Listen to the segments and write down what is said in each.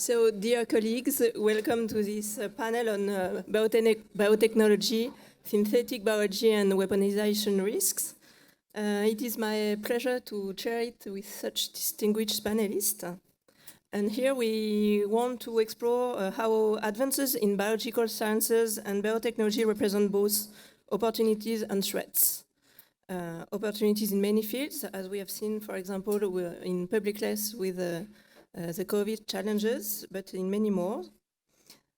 So, dear colleagues, welcome to this panel on biotechnology, synthetic biology, and weaponization risks. It is my pleasure to chair it with such distinguished panelists. And here we want to explore how advances in biological sciences and biotechnology represent both opportunities and threats. Opportunities in many fields, as we have seen, for example, in public health with the COVID challenges, but in many more.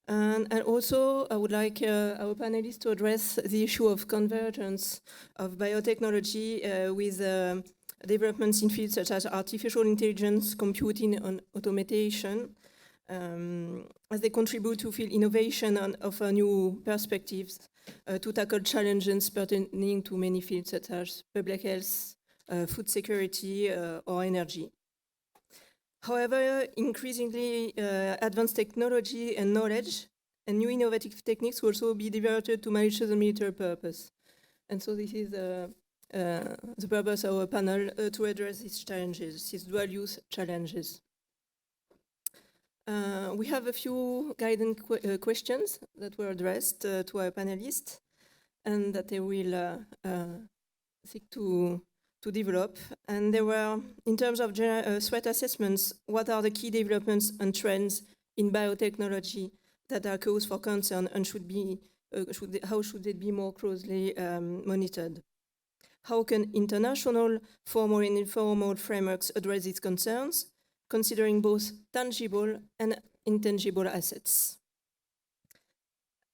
And also, I would like our panelists to address the issue of convergence of biotechnology with developments in fields such as artificial intelligence, computing, and automation, as they contribute to field innovation and offer new perspectives to tackle challenges pertaining to many fields such as public health, food security, or energy. However, increasingly advanced technology and knowledge and new innovative techniques will also be diverted to malicious and military purpose. And so this is the purpose of our panel to address these challenges, these dual-use challenges. We have a few guidance questions that were addressed to our panelists and that they will seek to develop. And there were, in terms of threat assessments, what are the key developments and trends in biotechnology that are cause for concern and how should they be more closely monitored? How can international formal and informal frameworks address these concerns, considering both tangible and intangible assets?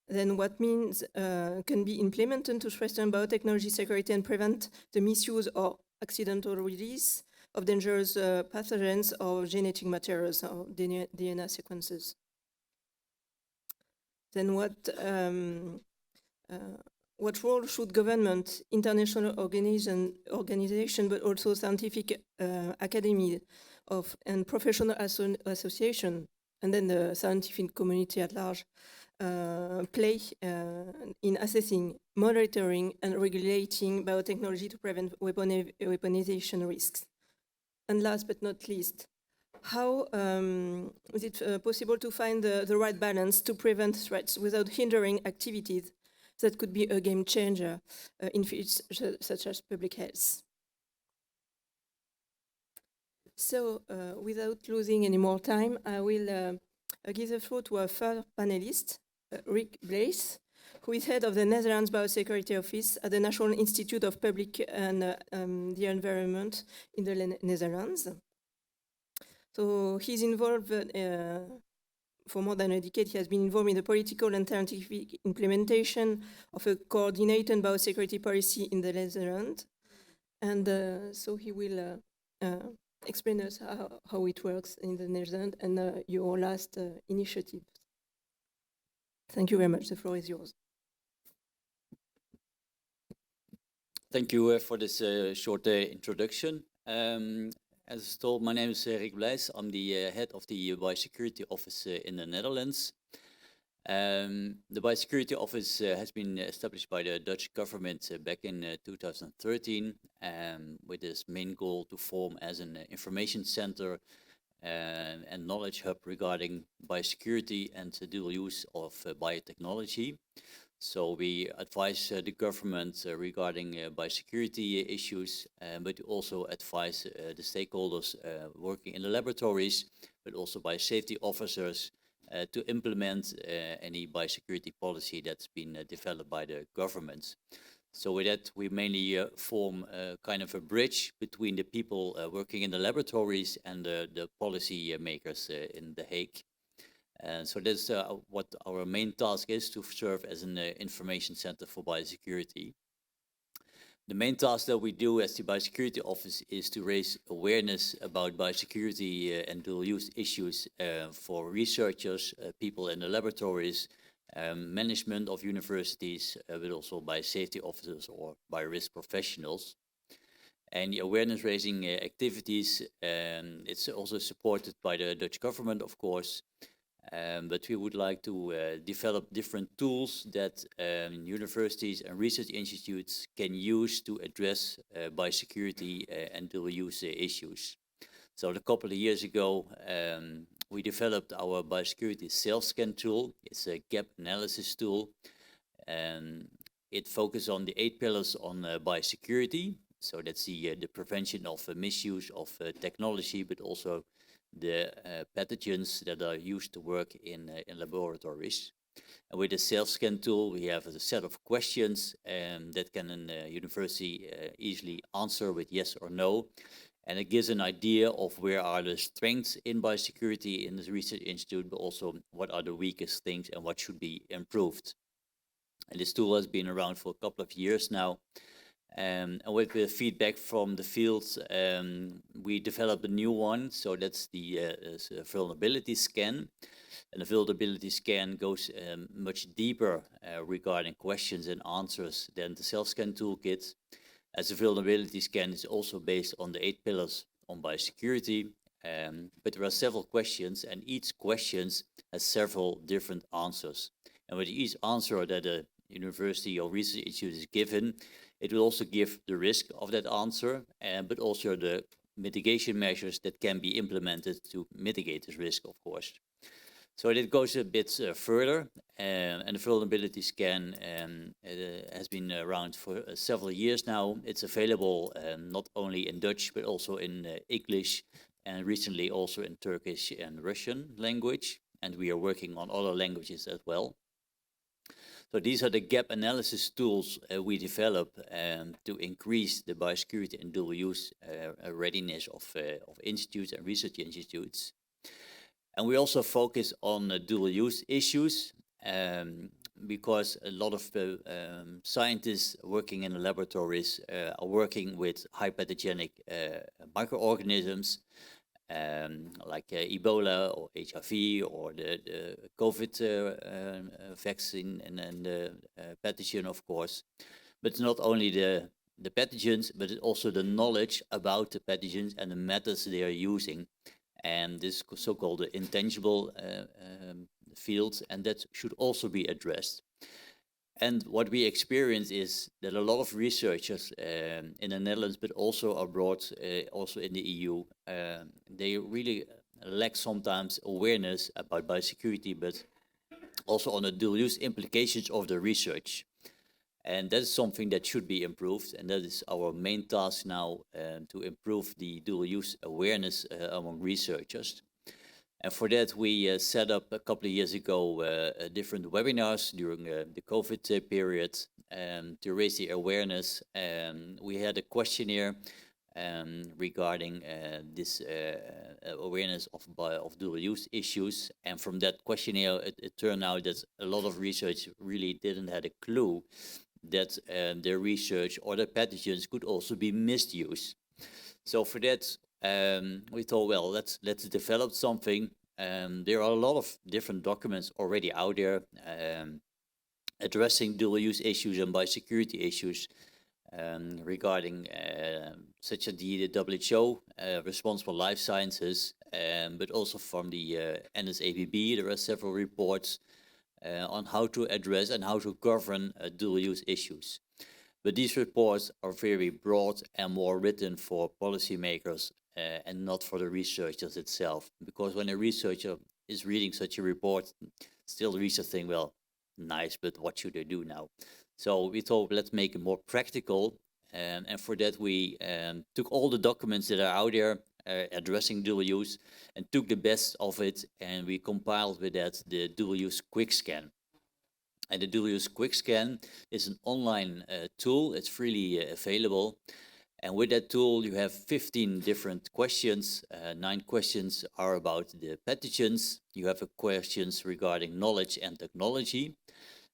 Then what means can be implemented to strengthen biotechnology security and prevent the misuse or accidental release of dangerous pathogens or genetic materials or DNA sequences? Then what role should government, international organization, but also scientific academy and professional association, and then the scientific community at large, play in assessing, monitoring, and regulating biotechnology to prevent weaponization risks? And last but not least, how is it possible to find the right balance to prevent threats without hindering activities that could be a game changer in fields such as public health? So, without losing any more time, I will give the floor to our third panelist, Rick Blaise, who is head of the Netherlands Biosecurity Office at the National Institute of Public and the Environment in the Netherlands. So he's involved for more than a decade. He has been involved in the political and scientific implementation of a coordinated biosecurity policy in the Netherlands. And so he will explain us how it works in the Netherlands and your last initiative. Thank you very much. The floor is yours. Thank you for this short introduction. As told, my name is Rick Blaise. I'm the head of the Biosecurity Office in the Netherlands. The Biosecurity Office has been established by the Dutch government back in 2013 with this main goal to form as an information center and knowledge hub regarding biosecurity and the dual use of biotechnology. So we advise the government regarding biosecurity issues, but also advise the stakeholders working in the laboratories, but also biosafety officers to implement any biosecurity policy that's been developed by the government. So with that, we mainly form kind of a bridge between the people working in the laboratories and the policy makers in The Hague. So that's what our main task is, to serve as an information center for biosecurity. The main task that we do as the Biosecurity Office is to raise awareness about biosecurity and dual-use issues for researchers, people in the laboratories, management of universities, but also biosafety officers or biorisk professionals. And the awareness-raising activities, it's also supported by the Dutch government, of course. But we would like to develop different tools that universities and research institutes can use to address biosecurity and dual-use issues. So a couple of years ago, we developed our biosecurity self-scan tool. It's a gap analysis tool, and it focuses on the 8 pillars on biosecurity. So that's the prevention of misuse of technology, but also the pathogens that are used to work in laboratories. And with the self-scan tool, we have a set of questions that can a university easily answer with yes or no. And it gives an idea of where are the strengths in biosecurity in this research institute, but also what are the weakest things and what should be improved. And this tool has been around for a couple of years now. And with the feedback from the fields, we developed a new one. So that's the vulnerability scan. And the vulnerability scan goes much deeper regarding questions and answers than the self-scan toolkit. As a vulnerability scan is also based on the 8 pillars on biosecurity, but there are several questions, and each question has several different answers. And with each answer that a university or research institute is given, it will also give the risk of that answer, but also the mitigation measures that can be implemented to mitigate this risk, of course. So it goes a bit further, and the vulnerability scan has been around for several years now. It's available not only in Dutch, but also in English, and recently also in Turkish and Russian language. And we are working on other languages as well. So these are the gap analysis tools we develop to increase the biosecurity and dual use readiness of institutes and research institutes. And we also focus on dual use issues because a lot of scientists working in the laboratories are working with high pathogenic microorganisms like Ebola or HIV or the COVID vaccine and the pathogen, of course. But it's not only the pathogens, but it's also the knowledge about the pathogens and the methods they are using. And this so-called intangible fields, and that should also be addressed. And what we experience is that a lot of researchers in the Netherlands, but also abroad, also in the EU, they really lack sometimes awareness about biosecurity, but also on the dual-use implications of the research. And that is something that should be improved, and that is our main task now, to improve the dual-use awareness among researchers. And for that, we set up a couple of years ago different webinars during the COVID period to raise the awareness. We had a questionnaire regarding this awareness of dual-use issues. And from that questionnaire, it turned out that a lot of research really didn't have a clue that their research or the pathogens could also be misused. So for that, we thought, well, let's develop something. There are a lot of different documents already out there addressing dual-use issues and biosecurity issues regarding such as the WHO, Responsible Life Sciences, but also from the NSABB. There are several reports on how to address and how to govern dual-use issues. But these reports are very broad and more written for policymakers and not for the researchers itself. Because when a researcher is reading such a report, still the researcher thinks, well, nice, but what should I do now? So we thought, let's make it more practical. And for that, we took all the documents that are out there addressing dual use and took the best of it, and we compiled with that the dual use quick scan. And the dual use quick scan is an online tool. It's freely available. And with that tool, you have 15 different questions. 9 questions are about the pathogens. You have questions regarding knowledge and technology.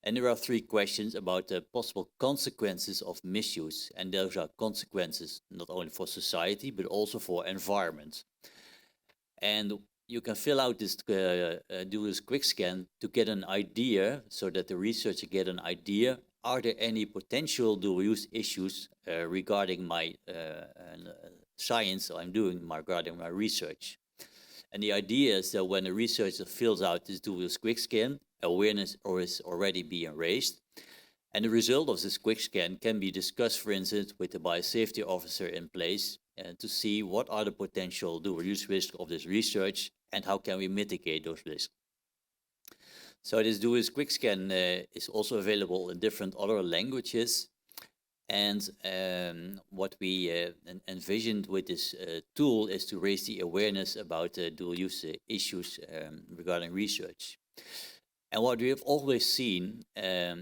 And there are 3 questions about the possible consequences of misuse. And those are consequences not only for society, but also for environment. And you can fill out this do this quick scan to get an idea, so that the researcher get an idea, are there any potential dual use issues regarding my science I'm doing regarding my research. And the idea is that when a researcher fills out this dual use quick scan, awareness is already being raised. And the result of this quick scan can be discussed, for instance, with the biosafety officer in place to see what are the potential dual use risks of this research and how can we mitigate those risks. So this dual use quick scan is also available in different other languages. And what we envisioned with this tool is to raise the awareness about dual use issues regarding research. And what we have always seen,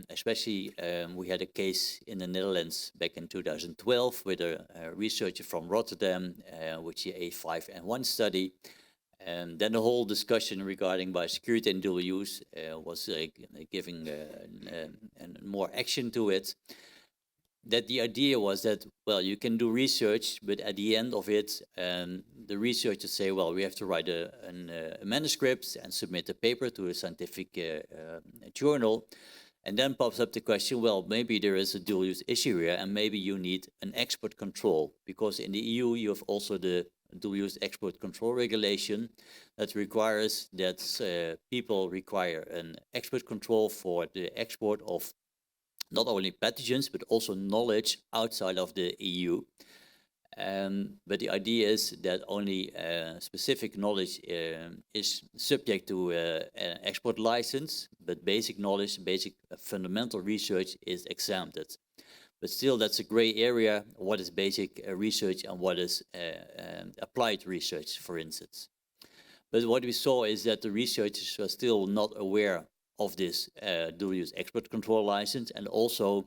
especially we had a case in the Netherlands back in 2012 with a researcher from Rotterdam with the A5N1 study. And then the whole discussion regarding biosecurity and dual use was giving more action to it. That the idea was that, well, you can do research, but at the end of it, the researchers say, well, we have to write a manuscript and submit a paper to a scientific journal. And then pops up the question, well, maybe there is a dual use issue here, and maybe you need an export control, because in the EU, you have also the dual use export control regulation that requires that people require an export control for the export of not only pathogens, but also knowledge outside of the EU. But the idea is that only specific knowledge is subject to an export license, but basic knowledge, basic fundamental research is exempted. But still, that's a gray area, what is basic research and what is applied research, for instance. But what we saw is that the researchers were still not aware of this dual use export control license, and also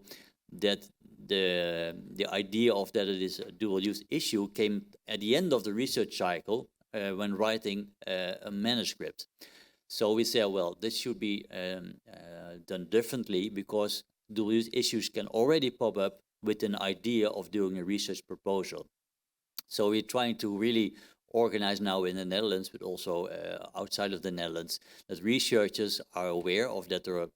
that the idea of that it is a dual use issue came at the end of the research cycle when writing a manuscript. So we said, well, this should be done differently, because dual use issues can already pop up with an idea of doing a research proposal. So we're trying to really organize now in the Netherlands, but also outside of the Netherlands, that researchers are aware of that there are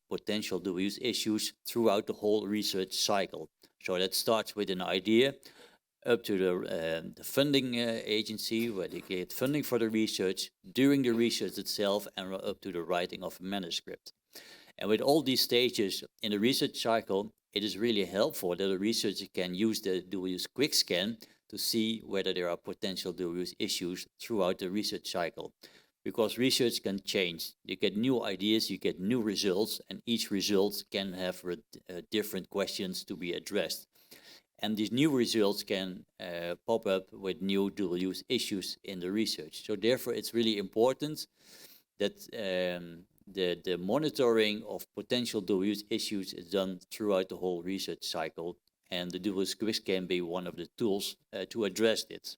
potential dual use issues throughout the whole research cycle. So that starts with an idea up to the funding agency, where they get funding for the research, during the research itself, and up to the writing of a manuscript. And with all these stages in the research cycle, it is really helpful that a researcher can use the dual use quick scan to see whether there are potential dual use issues throughout the research cycle. Because research can change. You get new ideas, you get new results, and each result can have different questions to be addressed. And these new results can pop up with new dual use issues in the research. So therefore, it's really important that the monitoring of potential dual use issues is done throughout the whole research cycle, and the dual use quick scan be one of the tools to address it.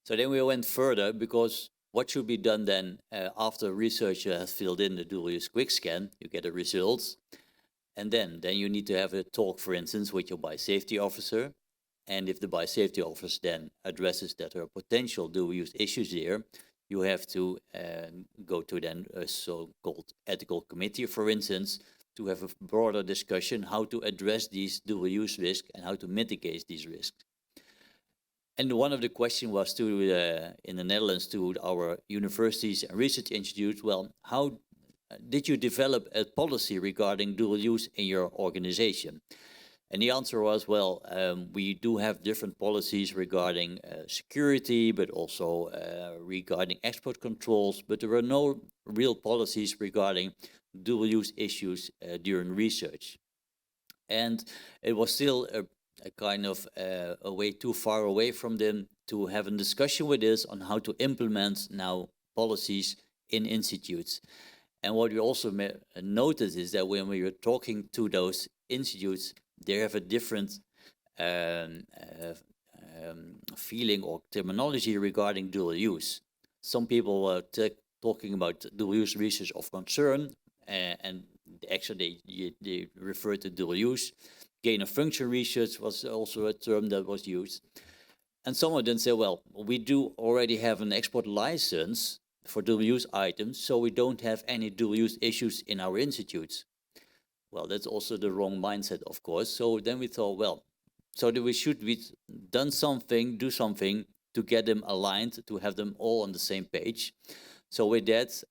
So then we went further, because what should be done then after a researcher has filled in the dual use quick scan? You get the results, and then you need to have a talk, for instance, with your biosafety officer. And if the biosafety officer then addresses that there are potential dual use issues there, you have to go to then a so-called ethical committee, for instance, to have a broader discussion how to address these dual use risks and how to mitigate these risks. And one of the questions was to, in the Netherlands, to our universities and research institutes, well, how did you develop a policy regarding dual use in your organization? And the answer was, well, we do have different policies regarding security, but also regarding export controls, but there were no real policies regarding dual use issues during research. And it was still a kind of a way too far away from them to have a discussion with us on how to implement now policies in institutes. And what we also noticed is that when we were talking to those institutes, they have a different feeling or terminology regarding dual use. Some people were talking about dual use research of concern, and actually they refer to dual use. Gain of function research was also a term that was used. And some of them say, well, we do already have an export license for dual use items, so we don't have any dual use issues in our institutes. Well, that's also the wrong mindset, of course. So then we thought, well, so that we should be do something to get them aligned, to have them all on the same page. So with that,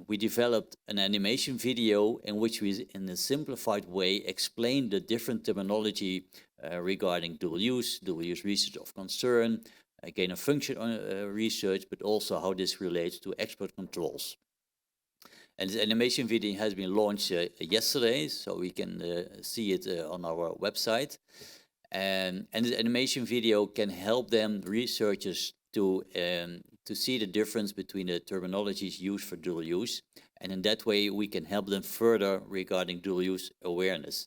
we developed an animation video in which we, in a simplified way, explain the different terminology regarding dual use research of concern, gain of function research, but also how this relates to export controls. And this animation video has been launched yesterday, so we can see it on our website. And this animation video can help them, researchers, to see the difference between the terminologies used for dual use. And in that way, we can help them further regarding dual use awareness.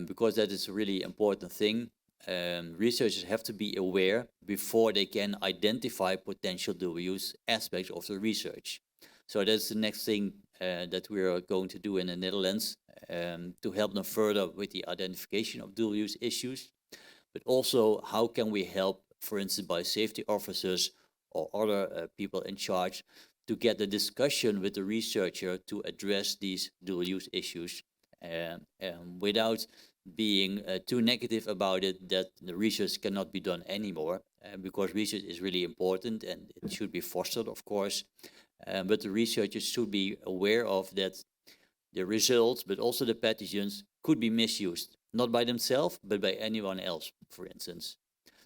Because that is a really important thing. Researchers have to be aware before they can identify potential dual use aspects of the research. So that's the next thing that we are going to do in the Netherlands to help them further with the identification of dual use issues, but also how can we help, for instance, by safety officers or other people in charge to get the discussion with the researcher to address these dual use issues without being too negative about it, that the research cannot be done anymore, because research is really important and it should be fostered, of course. But the researchers should be aware of that the results, but also the pathogens, could be misused, not by themselves, but by anyone else, for instance.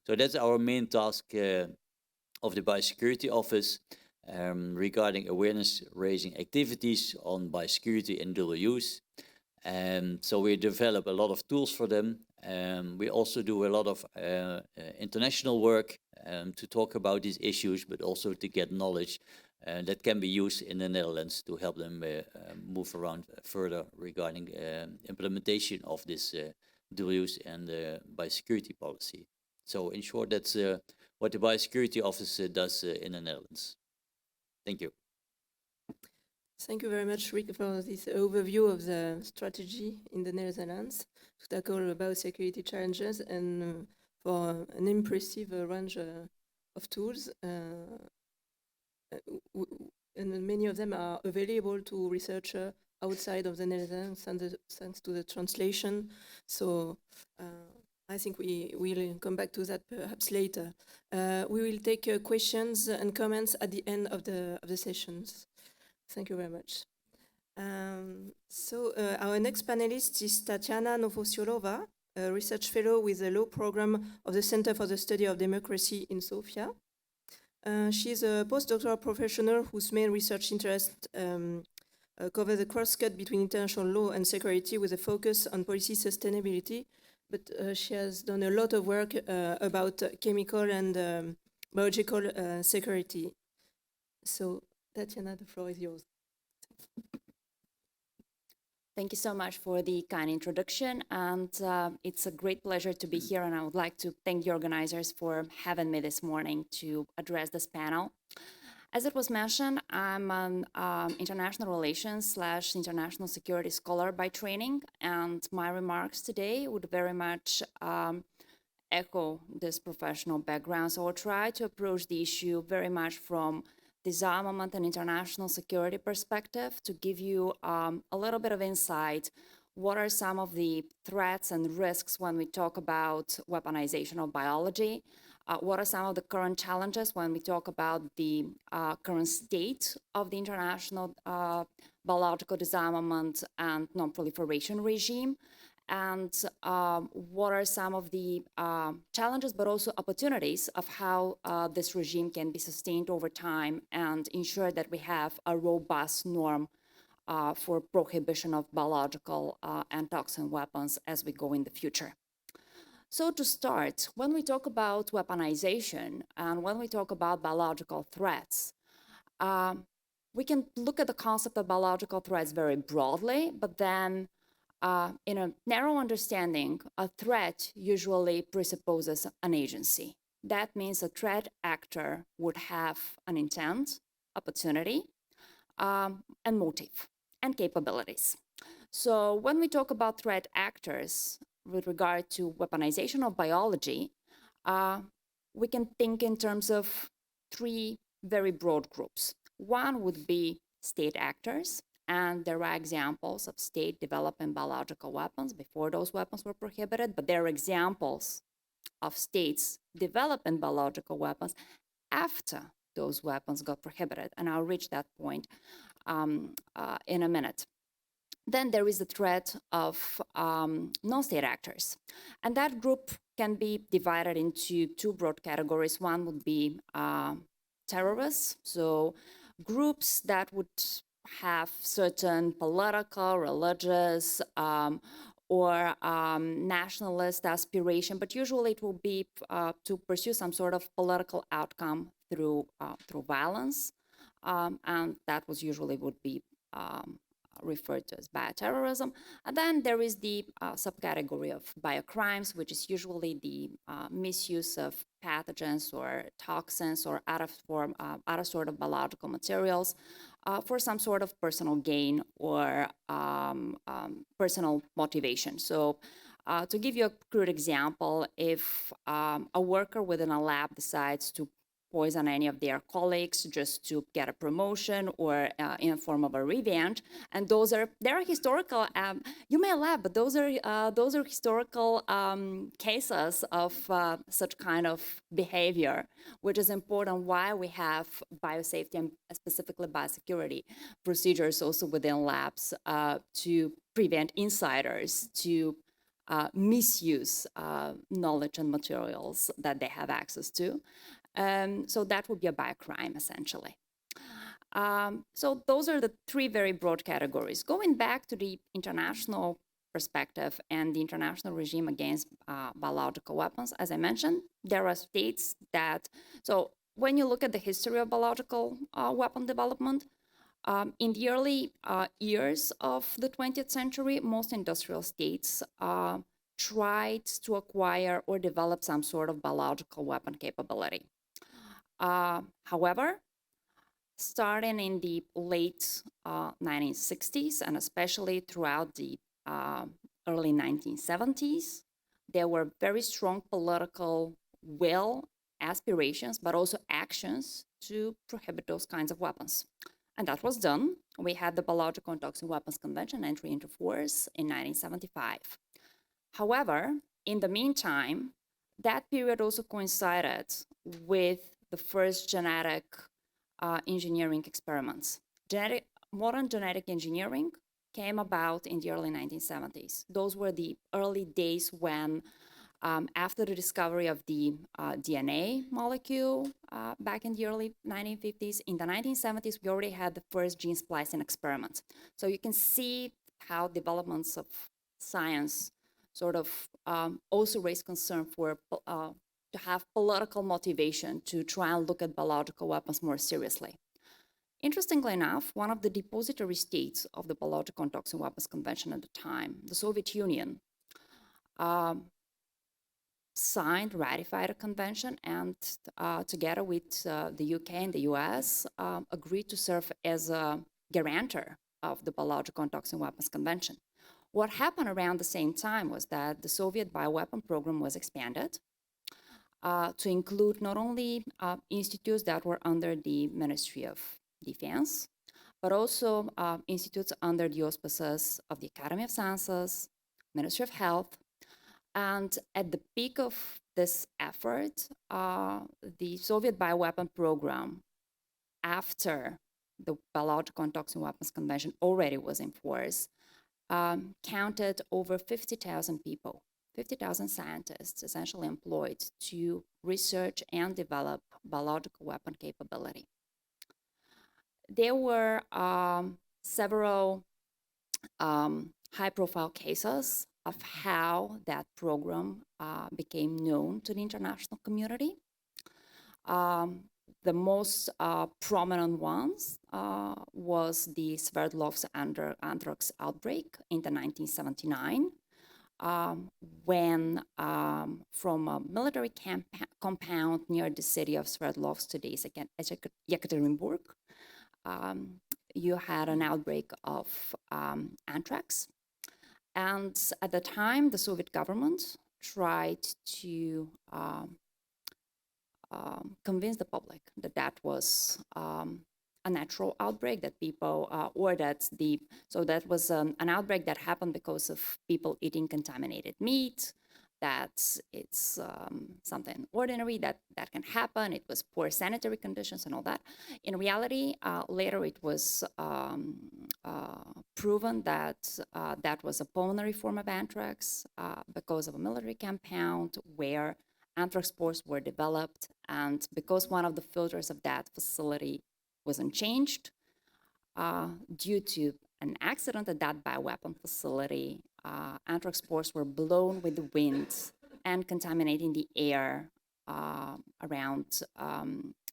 So that's our main task of the Biosecurity Office regarding awareness-raising activities on biosecurity and dual use. So we develop a lot of tools for them. We also do a lot of international work to talk about these issues, but also to get knowledge that can be used in the Netherlands to help them move around further regarding implementation of this dual use and biosecurity policy. So in short, that's what the Biosecurity Office does in the Netherlands. Thank you. Thank you very much, Rick, for this overview of the strategy in the Netherlands to tackle biosecurity challenges and for an impressive range of tools. And many of them are available to researchers outside of the Netherlands thanks to the translation. So I think we will come back to that perhaps later. We will take questions and comments at the end of the sessions. Thank you very much. Our next panelist is Tatiana Novosiolova, a research fellow with the law program of the Center for the Study of Democracy in Sofia. She's a postdoctoral professional whose main research interests cover the cross-cut between international law and security with a focus on policy sustainability, but she has done a lot of work about chemical and biological security. So, Tatiana, the floor is yours. Thank you so much for the kind introduction, and it's a great pleasure to be here, and I would like to thank the organizers for having me this morning to address this panel. As it was mentioned, I'm an international relations / international security scholar by training, and my remarks today would very much echo this professional background. So I'll try to approach the issue very much from disarmament and international security perspective to give you a little bit of insight. What are some of the threats and risks when we talk about weaponization of biology? What are some of the current challenges when we talk about the current state of the international biological disarmament and non-proliferation regime? And what are some of the challenges, but also opportunities of how this regime can be sustained over time and ensure that we have a robust norm for prohibition of biological and toxin weapons as we go in the future. So to start, when we talk about weaponization and when we talk about biological threats, we can look at the concept of biological threats very broadly, but then in a narrow understanding, a threat usually presupposes an agency. That means a threat actor would have an intent, opportunity, and motive, and capabilities. So when we talk about threat actors with regard to weaponization of biology, we can think in terms of three very broad groups. One would be state actors. And there are examples of state developing biological weapons before those weapons were prohibited, but there are examples of states developing biological weapons after those weapons got prohibited. And I'll reach that point in a minute. Then there is the threat of non-state actors. And that group can be divided into two broad categories. One would be terrorists, so groups that would have certain political, religious, or nationalist aspiration, but usually it will be to pursue some sort of political outcome through violence, and that was usually would be referred to as bioterrorism. And then there is the subcategory of biocrimes, which is usually the misuse of pathogens or toxins or other sort of biological materials for some sort of personal gain or personal motivation. So to give you a crude example, if a worker within a lab decides to poison any of their colleagues just to get a promotion or in a form of a revenge, and there are historical. You may laugh, but those are historical cases of such kind of behavior, which is important. Why we have biosafety and specifically biosecurity procedures also within labs to prevent insiders to misuse knowledge and materials that they have access to. So that would be a biocrime, essentially. So those are the three very broad categories. Going back to the international perspective and the international regime against biological weapons, as I mentioned, there are states that, so when you look at the history of biological weapon development, in the early years of the 20th century, most industrial states tried to acquire or develop some sort of biological weapon capability. However, starting in the late 1960s and especially throughout the early 1970s, there were very strong political will, aspirations, but also actions to prohibit those kinds of weapons. And that was done. We had the Biological and Toxic Weapons Convention entry into force in 1975. However, in the meantime, that period also coincided with the first genetic engineering experiments. Modern genetic engineering came about in the early 1970s. Those were the early days when, after the discovery of the DNA molecule back in the early 1950s, in the 1970s, we already had the first gene splicing experiments. So you can see how developments of science sort of also raise concern for to have political motivation to try and look at biological weapons more seriously. Interestingly enough, one of the depository states of the Biological and Toxic Weapons Convention at the time, the Soviet Union, ratified a convention, and together with the UK and the US, agreed to serve as a guarantor of the Biological and Toxic Weapons Convention. What happened around the same time was that the Soviet bioweapon program was expanded to include not only institutes that were under the Ministry of Defense, but also institutes under the auspices of the Academy of Sciences, Ministry of Health. And at the peak of this effort, the Soviet bioweapon program, after the Biological and Toxic Weapons Convention already was in force, counted over 50,000 people, 50,000 scientists essentially employed to research and develop biological weapon capability. There were several high-profile cases of how that program became known to the international community. The most prominent ones was the Sverdlovsk anthrax outbreak in the 1979, when from a military compound near the city of Sverdlovsk, today's Yekaterinburg, you had an outbreak of anthrax. And at the time, the Soviet government tried to convince the public that that was a natural outbreak, that people, so that was an outbreak that happened because of people eating contaminated meat, that it's something ordinary that can happen. It was poor sanitary conditions and all that. In reality, later it was proven that that was a pulmonary form of anthrax because of a military compound where anthrax spores were developed, and because one of the filters of that facility wasn't changed, due to an accident at that bioweapon facility, anthrax spores were blown with the wind and contaminating the air around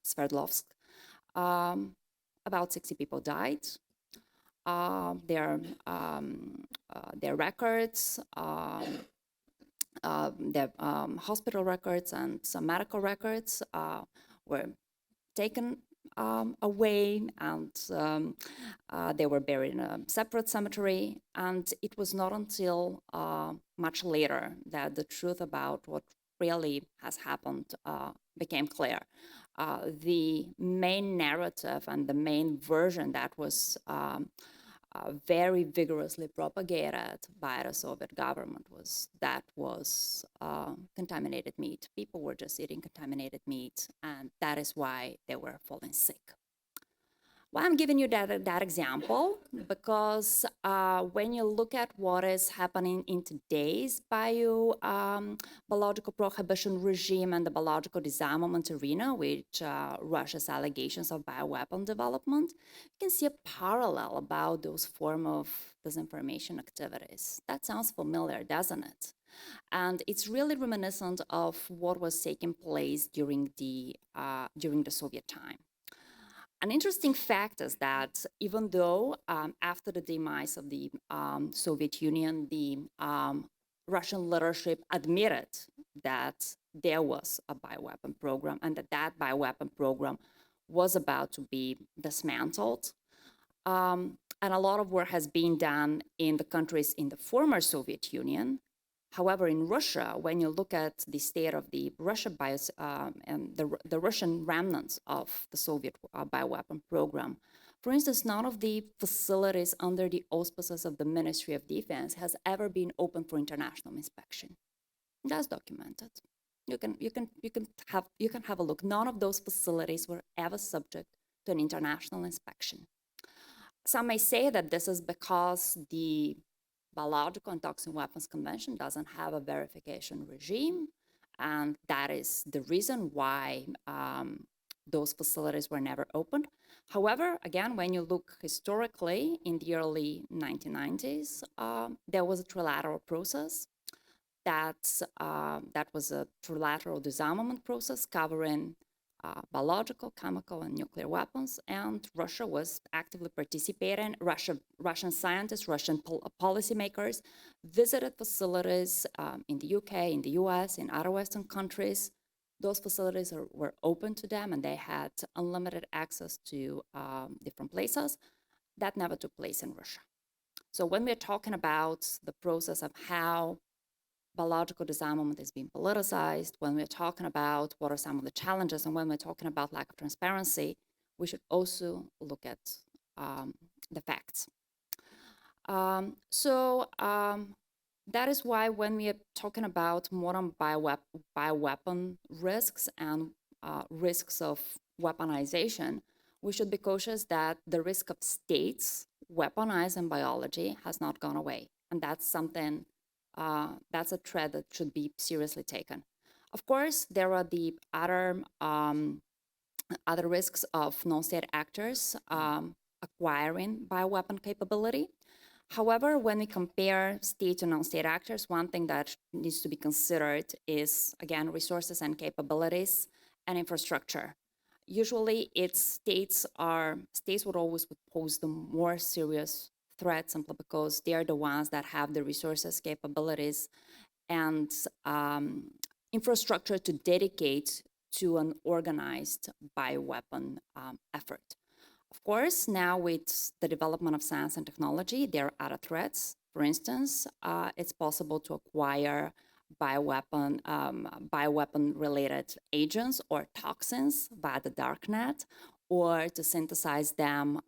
Sverdlovsk. About 60 people died. Their records, their hospital records and some medical records were taken away, and they were buried in a separate cemetery. And it was not until much later that the truth about what really has happened became clear. The main narrative and the main version that was very vigorously propagated by the Soviet government was contaminated meat. People were just eating contaminated meat, and that is why they were falling sick. Why I'm giving you that example, because when you look at what is happening in today's biological prohibition regime and the biological disarmament arena, with Russia's allegations of bioweapon development, you can see a parallel about those form of disinformation activities. That sounds familiar, doesn't it? And it's really reminiscent of what was taking place during the Soviet time. An interesting fact is that even though after the demise of the Soviet Union, the Russian leadership admitted that there was a bioweapon program and that bioweapon program was about to be dismantled, and a lot of work has been done in the countries in the former Soviet Union. However, in Russia, when you look at the state of the Russian and the Russian remnants of the Soviet bioweapon program, for instance, none of the facilities under the auspices of the Ministry of Defense has ever been open for international inspection. That's documented. You can have a look. None of those facilities were ever subject to an international inspection. Some may say that this is because the Biological and Toxic Weapons Convention doesn't have a verification regime, and that is the reason why those facilities were never opened. However, again, when you look historically in the early 1990s, there was a trilateral process that was a trilateral disarmament process covering biological, chemical, and nuclear weapons, and Russia was actively participating. Russian scientists, Russian policymakers visited facilities in the UK, in the US, in other Western countries. Those facilities were open to them, and they had unlimited access to different places. That never took place in Russia. So when we're talking about the process of how biological disarmament is being politicized, when we're talking about what are some of the challenges, and when we're talking about lack of transparency, we should also look at the facts. That is why when we are talking about modern bioweapon risks and risks of weaponization, we should be cautious that the risk of states weaponizing biology has not gone away. And that's something that's a threat that should be seriously taken. Of course, there are the other risks of non-state actors acquiring bioweapon capability. However, when we compare state to non-state actors, one thing that needs to be considered is, again, resources and capabilities and infrastructure. Usually, states would always pose the more serious threat simply because they are the ones that have the resources, capabilities, and infrastructure to dedicate to an organized bioweapon effort. Of course, now with the development of science and technology, there are other threats. For instance, it's possible to acquire bioweapon-related agents or toxins via the darknet, or to synthesize them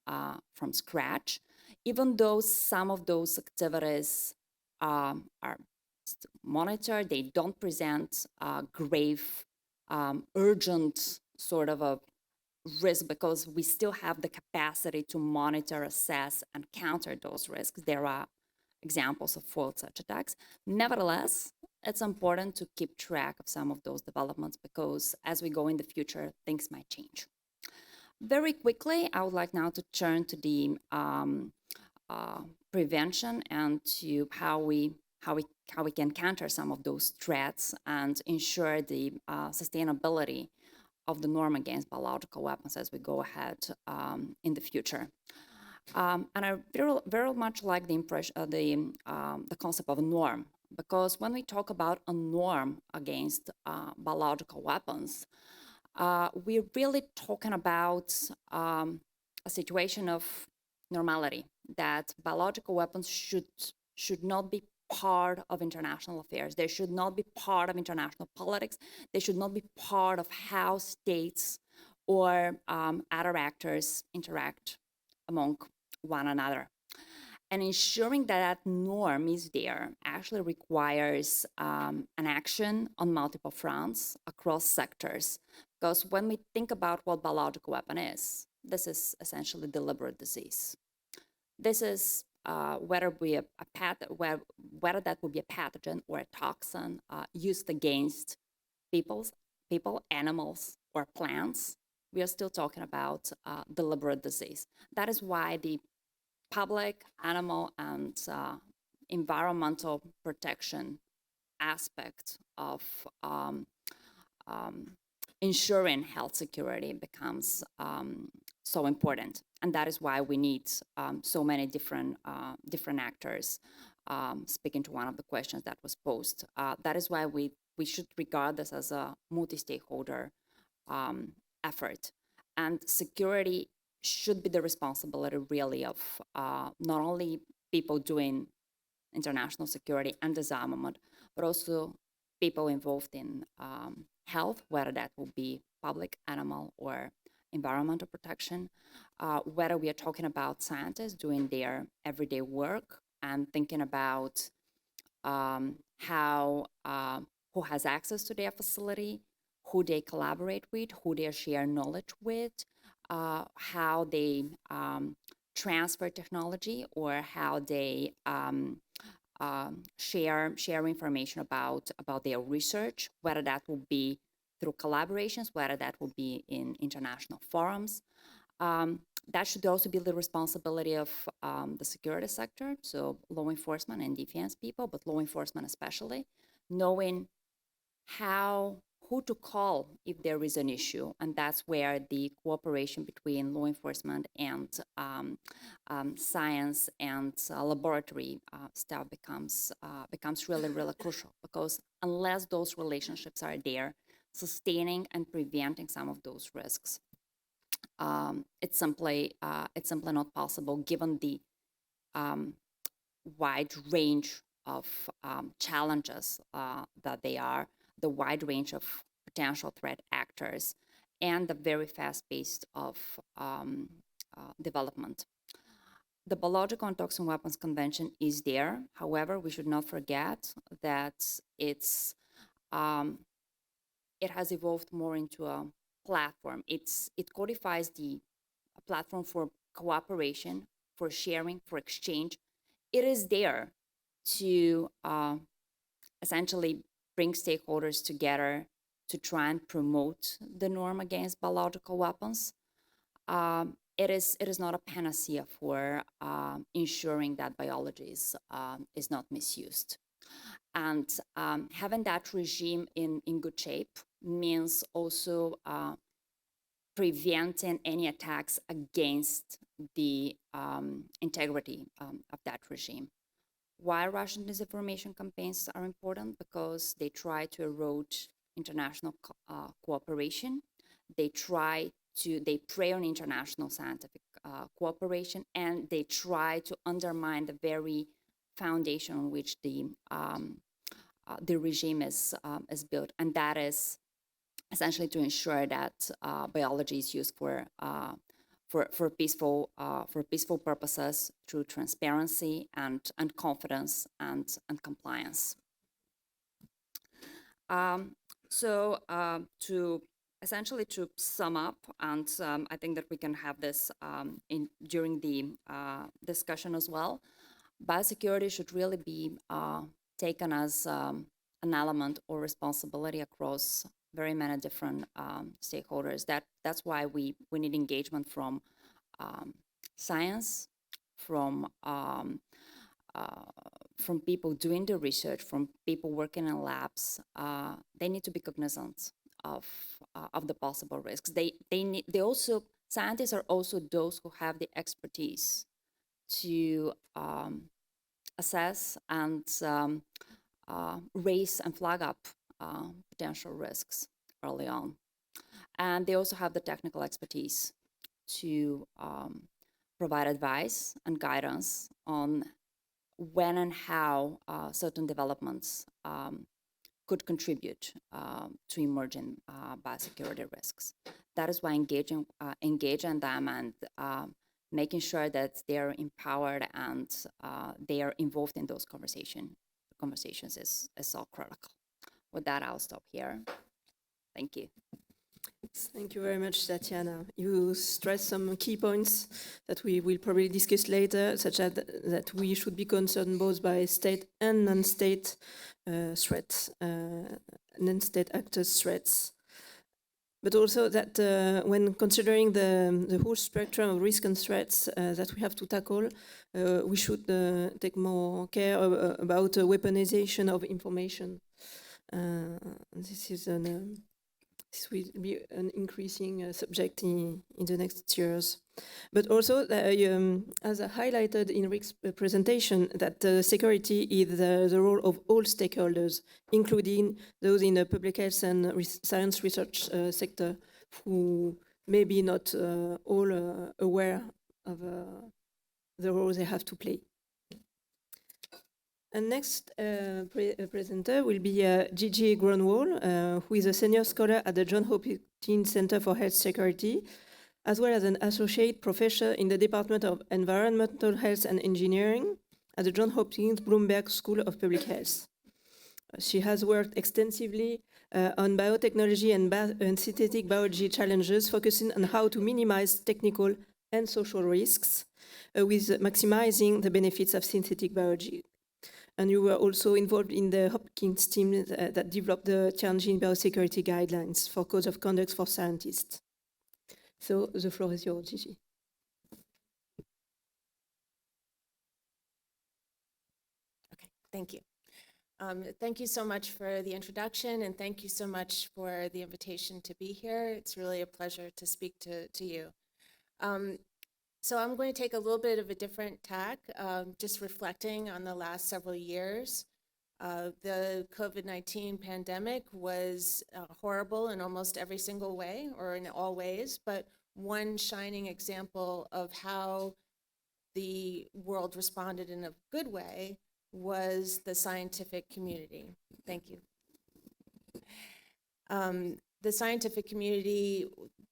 from scratch. Even though some of those activities are monitor. They don't present grave, urgent sort of a risk because we still have the capacity to monitor, assess, and counter those risks. There are examples of foiled such attacks. Nevertheless, it's important to keep track of some of those developments because as we go in the future, things might change. Very quickly, I would like now to turn to the prevention and to how we can counter some of those threats and ensure the sustainability of the norm against biological weapons as we go ahead in the future. And I very much like the concept of a norm, because when we talk about a norm against biological weapons, we're really talking about a situation of normality, that biological weapons should not be part of international affairs. They should not be part of international politics. They should not be part of how states or other actors interact among one another. And ensuring that that norm is there actually requires an action on multiple fronts across sectors. Because when we think about what biological weapon is, this is essentially deliberate disease. This is whether that would be a pathogen or a toxin used against people, animals, or plants. We are still talking about deliberate disease. That is why the public, animal, and environmental protection aspect of ensuring health security becomes so important. And that is why we need so many different actors. Speaking to one of the questions that was posed, that is why we should regard this as a multi-stakeholder effort. And security should be the responsibility really of not only people doing international security and disarmament, but also people involved in health, whether that will be public, animal, or environmental protection, whether we are talking about scientists doing their everyday work and thinking about who has access to their facility, who they collaborate with, who they share knowledge with, how they transfer technology, or how they share information about their research, whether that will be through collaborations, whether that will be in international forums. That should also be the responsibility of the security sector, so law enforcement and defense people, but law enforcement especially, knowing who to call if there is an issue. And that's where the cooperation between law enforcement and science and laboratory staff becomes really, really crucial, because unless those relationships are there, sustaining and preventing some of those risks, it's simply not possible given the wide range of challenges that they are, the wide range of potential threat actors, and the very fast pace of development. The Biological and Toxin Weapons Convention is there. However, we should not forget that it has evolved more into a platform. It codifies the platform for cooperation, for sharing, for exchange. It is there to essentially bring stakeholders together to try and promote the norm against biological weapons. It is not a panacea for ensuring that biology is not misused. And having that regime in good shape means also preventing any attacks against the integrity of that regime. Why Russian disinformation campaigns are important? Because they try to erode international cooperation. They prey on international scientific cooperation, and they try to undermine the very foundation on which the regime is built, and that is essentially to ensure that biology is used for peaceful purposes through transparency and confidence and compliance. To essentially to sum up, and I think that we can have this during the discussion as well, biosecurity should really be taken as an element or responsibility across very many different stakeholders. That's why we need engagement from science, from people doing the research, from people working in labs. They need to be cognizant of the possible risks. Scientists are also those who have the expertise to assess and raise and flag up potential risks early on. And they also have the technical expertise to provide advice and guidance on when and how certain developments could contribute to emerging biosecurity risks. That is why engaging them and making sure that they're empowered and they are involved in those conversations is so critical. With that, I'll stop here. Thank you. Thank you very much, Tatiana. You stressed some key points that we will probably discuss later, such as that we should be concerned both by state and non-state threats, non-state actors' threats. But also that when considering the whole spectrum of risk and threats that we have to tackle, we should take more care about weaponization of information. This will be an increasing subject in the next years. But also, as I highlighted in Rick's presentation, that security is the role of all stakeholders, including those in the public health and science research sector, who may be not all aware of the role they have to play. And next presenter will be Gigi Grunwald, who is a senior scholar at the Johns Hopkins Center for Health Security, as well as an associate professor in the Department of Environmental Health and Engineering at the Johns Hopkins Bloomberg School of Public Health. She has worked extensively on biotechnology and synthetic biology challenges, focusing on how to minimize technical and social risks with maximizing the benefits of synthetic biology. And you were also involved in the Hopkins team that developed the challenging biosecurity guidelines for codes of conduct for scientists. So the floor is yours, Gigi. Okay, thank you. Thank you so much for the introduction, and thank you so much for the invitation to be here. It's really a pleasure to speak to you. So I'm going to take a little bit of a different tack, just reflecting on the last several years. The COVID-19 pandemic was horrible in almost every single way, or in all ways, but one shining example of how the world responded in a good way was the scientific community. Thank you. The scientific community,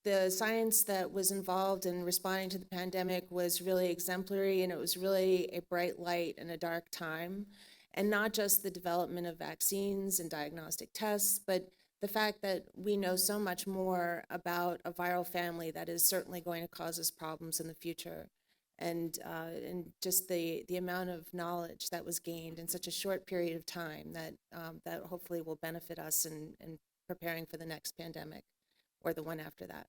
the science that was involved in responding to the pandemic was really exemplary, and it was really a bright light in a dark time. And not just the development of vaccines and diagnostic tests, but the fact that we know so much more about a viral family that is certainly going to cause us problems in the future. And just the amount of knowledge that was gained in such a short period of time that hopefully will benefit us in preparing for the next pandemic or the one after that.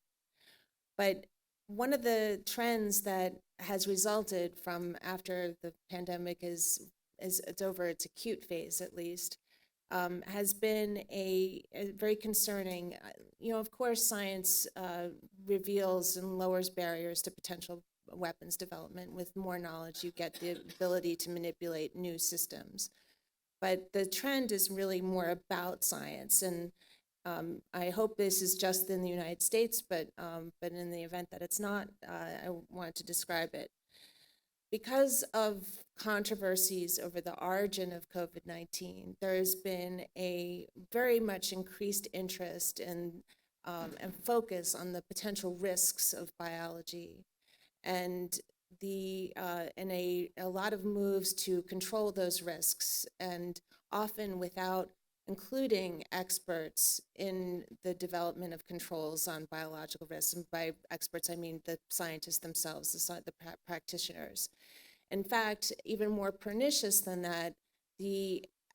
But one of the trends that has resulted from after the pandemic is it's over its acute phase at least, has been a very concerning, of course science reveals and lowers barriers to potential weapons development. With more knowledge, you get the ability to manipulate new systems. But the trend is really more about science, and I hope this is just in the United States, but in the event that it's not, I want to describe it. Because of controversies over the origin of COVID-19, there's been a very much increased interest and focus on the potential risks of biology, and a lot of moves to control those risks, and often without including experts in the development of controls on biological risks. And by experts, I mean the scientists themselves, the practitioners. In fact, even more pernicious than that,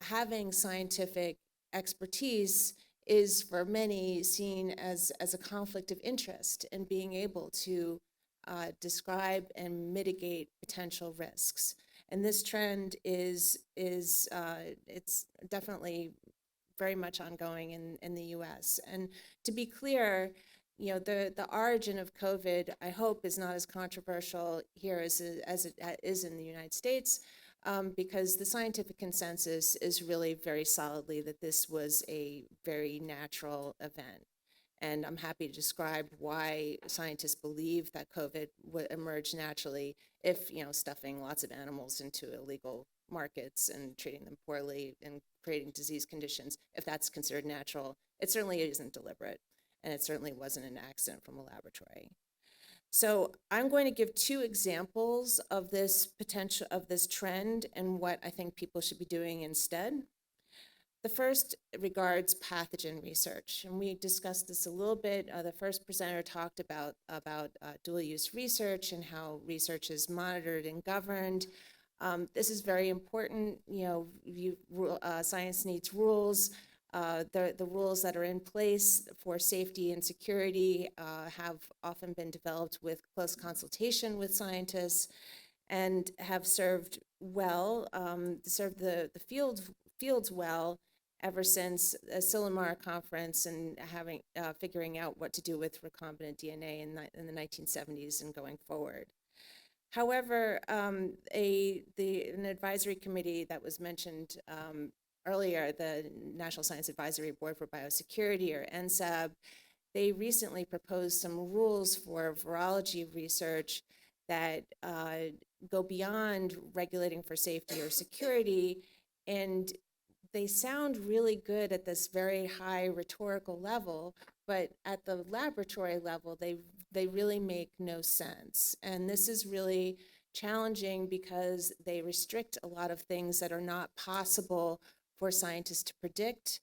having scientific expertise is for many seen as a conflict of interest in being able to describe and mitigate potential risks. And this trend is it's definitely very much ongoing in the US. And to be clear, the origin of COVID, I hope, is not as controversial here as it is in the United States, because the scientific consensus is really very solidly that this was a very natural event. And I'm happy to describe why scientists believe that COVID would emerge naturally if, stuffing lots of animals into illegal markets and treating them poorly and creating disease conditions, if that's considered natural, it certainly isn't deliberate. And it certainly wasn't an accident from a laboratory. So I'm going to give two examples of this trend and what I think people should be doing instead. The first regards pathogen research, and we discussed this a little bit. The first presenter talked about dual-use research and how research is monitored and governed. This is very important. Science needs rules. The rules that are in place for safety and security have often been developed with close consultation with scientists and have served the fields well ever since the Silomar conference and figuring out what to do with recombinant DNA in the 1970s and going forward. However, an advisory committee that was mentioned earlier, the National Science Advisory Board for Biosecurity, or NSAB, they recently proposed some rules for virology research that go beyond regulating for safety or security, and they sound really good at this very high rhetorical level, but at the laboratory level, they really make no sense. And this is really challenging because they restrict a lot of things that are not possible for scientists to predict.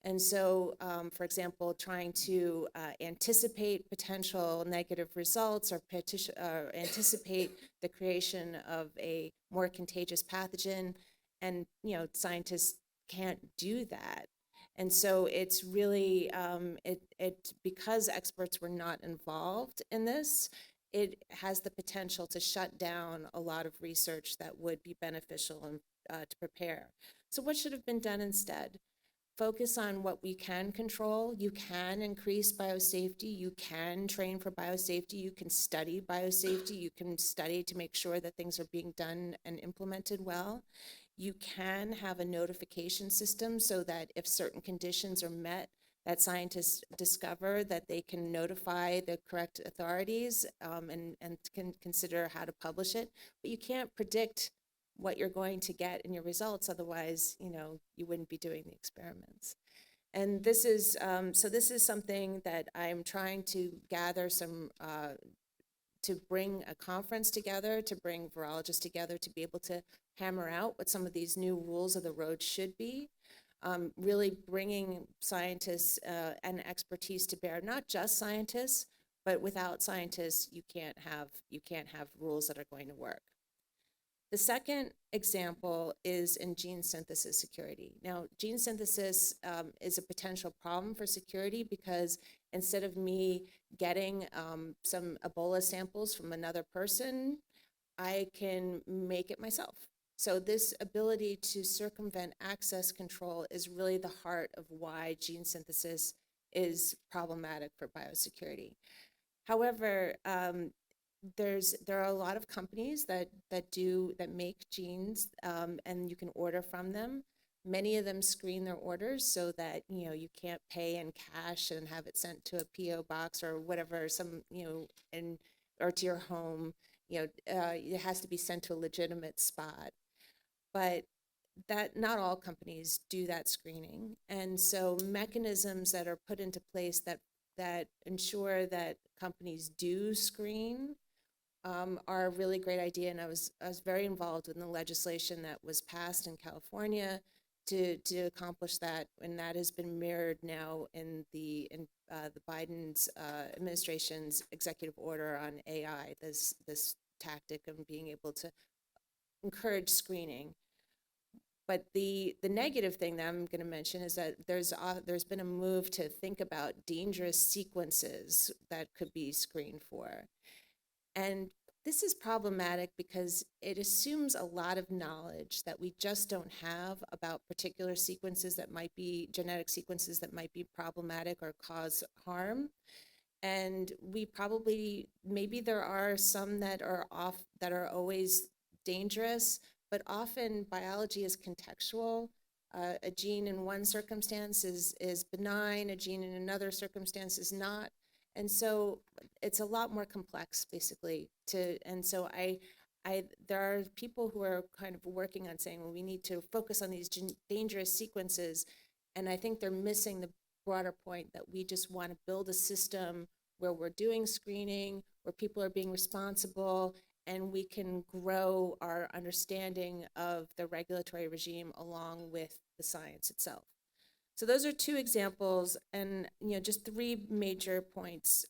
And so, for example, trying to anticipate potential negative results or anticipate the creation of a more contagious pathogen, and scientists can't do that. And so it's really, because experts were not involved in this, it has the potential to shut down a lot of research that would be beneficial and to prepare. So what should have been done instead? Focus on what we can control. You can increase biosafety. You can train for biosafety. You can study biosafety. You can study to make sure that things are being done and implemented well. You can have a notification system so that if certain conditions are met, that scientists discover that they can notify the correct authorities and can consider how to publish it. But you can't predict what you're going to get in your results. Otherwise, you wouldn't be doing the experiments. And this is something that I'm trying to gather to bring a conference together, to bring virologists together to be able to hammer out what some of these new rules of the road should be. Really bringing scientists and expertise to bear, not just scientists, but without scientists, you can't have rules that are going to work. The second example is in gene synthesis security. Now, gene synthesis is a potential problem for security because instead of me getting some Ebola samples from another person, I can make it myself. So this ability to circumvent access control is really the heart of why gene synthesis is problematic for biosecurity. However, there are a lot of companies that make genes, and you can order from them. Many of them screen their orders so that you can't pay in cash and have it sent to a PO box or whatever, or to your home. It has to be sent to a legitimate spot. But that not all companies do that screening, and so mechanisms that are put into place that ensure that companies do screen are a really great idea. And I was very involved in the legislation that was passed in California to accomplish that, and that has been mirrored now in the Biden's administration's executive order on AI. This tactic of being able to encourage screening. But the negative thing that I'm going to mention is that there's been a move to think about dangerous sequences that could be screened for. And this is problematic because it assumes a lot of knowledge that we just don't have about particular sequences that might be genetic sequences that might be problematic or cause harm. And we probably, maybe there are some that are always dangerous, but often biology is contextual. A gene in one circumstance is benign, a gene in another circumstance is not. And so it's a lot more complex, basically. And so there are people who are kind of working on saying, well, we need to focus on these dangerous sequences. And I think they're missing the broader point that we just want to build a system where we're doing screening, where people are being responsible, and we can grow our understanding of the regulatory regime along with the science itself. So those are two examples, and just three major points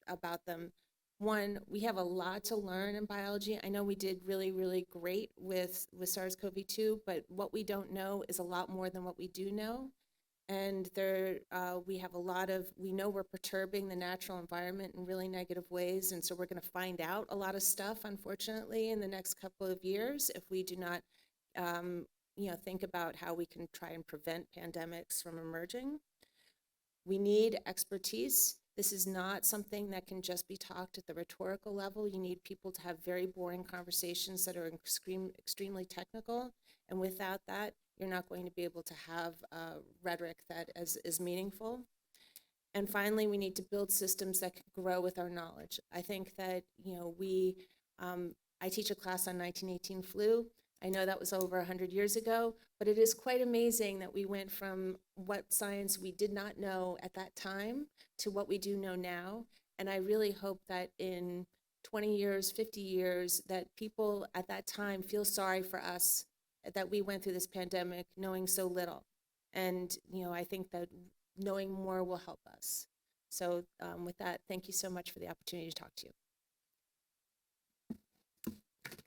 about them. One, we have a lot to learn in biology. I know we did really, really great with SARS-CoV-2, but what we don't know is a lot more than what we do know. And we have we know we're perturbing the natural environment in really negative ways, and so we're going to find out a lot of stuff, unfortunately, in the next couple of years if we do not think about how we can try and prevent pandemics from emerging. We need expertise. This is not something that can just be talked at the rhetorical level. You need people to have very boring conversations that are extremely technical. And without that, you're not going to be able to have rhetoric that is meaningful. And finally, we need to build systems that can grow with our knowledge. I think that, I teach a class on 1918 flu. I know that was over 100 years ago, but it is quite amazing that we went from what science we did not know at that time to what we do know now. And I really hope that in 20 years, 50 years, that people at that time feel sorry for us that we went through this pandemic knowing so little. And, I think that knowing more will help us. So with that, thank you so much for the opportunity to talk to you.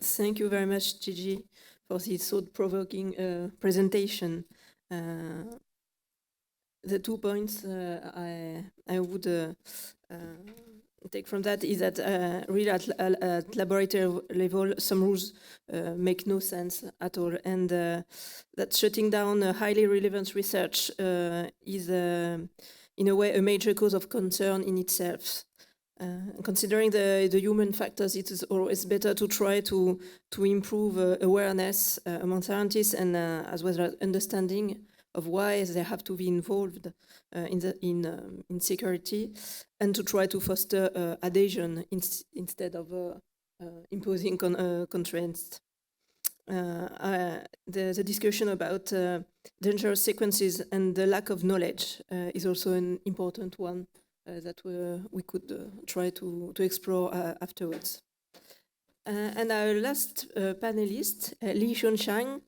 Thank you very much, Gigi, for this thought-provoking presentation. The 2 points I would take from that is that really at laboratory level, some rules make no sense at all, and that shutting down highly relevant research is, in a way, a major cause of concern in itself. Considering the human factors, it is always better to try to improve awareness among scientists and as well as understanding of why they have to be involved in security, and to try to foster adhesion instead of imposing constraints. The discussion about dangerous sequences and the lack of knowledge is also an important one that we could try to explore afterwards. And our last panelist, Li-Shun Chang,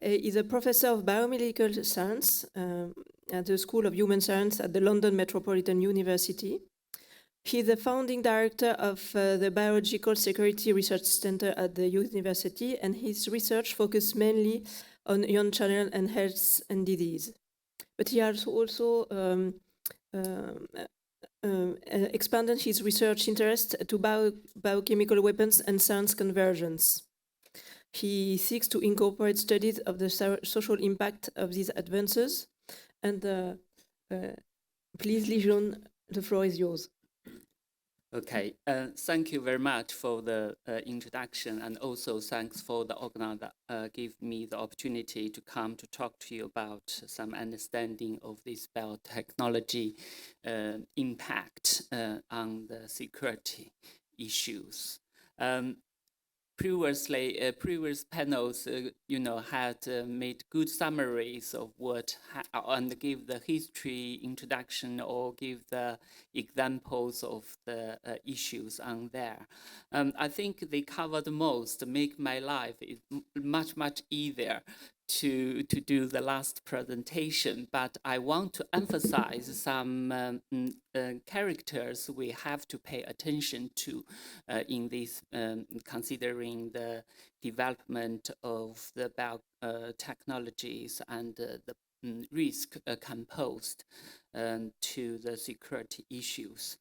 is a professor of biomedical science at the School of Human Science at the London Metropolitan University. He is the founding director of the Biological Security Research Center at the university, and his research focuses mainly on ion channel and health and disease. But he has also expanded his research interest to biochemical weapons and science convergence. He seeks to incorporate studies of the social impact of these advances. And please, Li-Shun, the floor is yours. Okay, thank you very much for the introduction, and also thanks for the organizer give me the opportunity to come to talk to you about some understanding of this biotechnology impact on the security issues. Previous panels, had made good summaries of what and give the history introduction or give the examples of the issues on there. I think they covered most, make my life much easier to do the last presentation, but I want to emphasize some characters we have to pay attention to in this, considering the development of the biotechnologies and the risk composed to the security issues.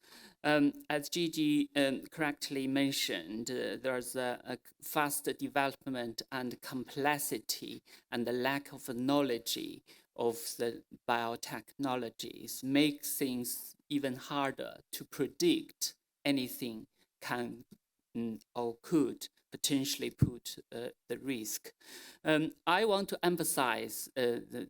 As Gigi correctly mentioned, there's a fast development and complexity and the lack of knowledge of the biotechnologies makes things even harder to predict anything can or could potentially put the risk. I want to emphasize the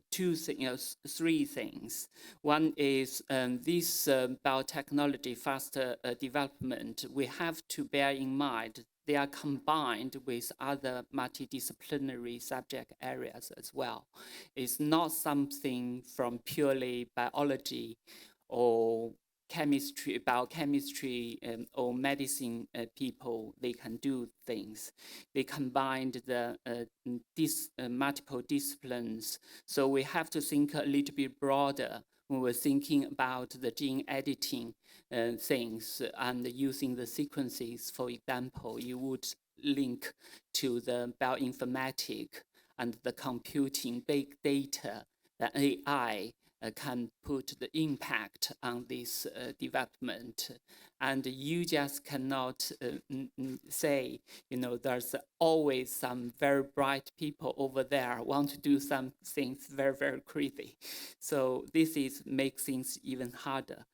three things. One is this biotechnology faster development, we have to bear in mind they are combined with other multidisciplinary subject areas as well. It's not something from purely biology or chemistry, biochemistry, or medicine people, they can do things. They combined the multiple disciplines. So we have to think a little bit broader when we're thinking about the gene editing things and using the sequences. For example, you would link to the bioinformatic and the computing, big data, the AI, can put the impact on this development. And you just cannot say, there's always some very bright people over there want to do some things very, very crazy. So this makes things even harder.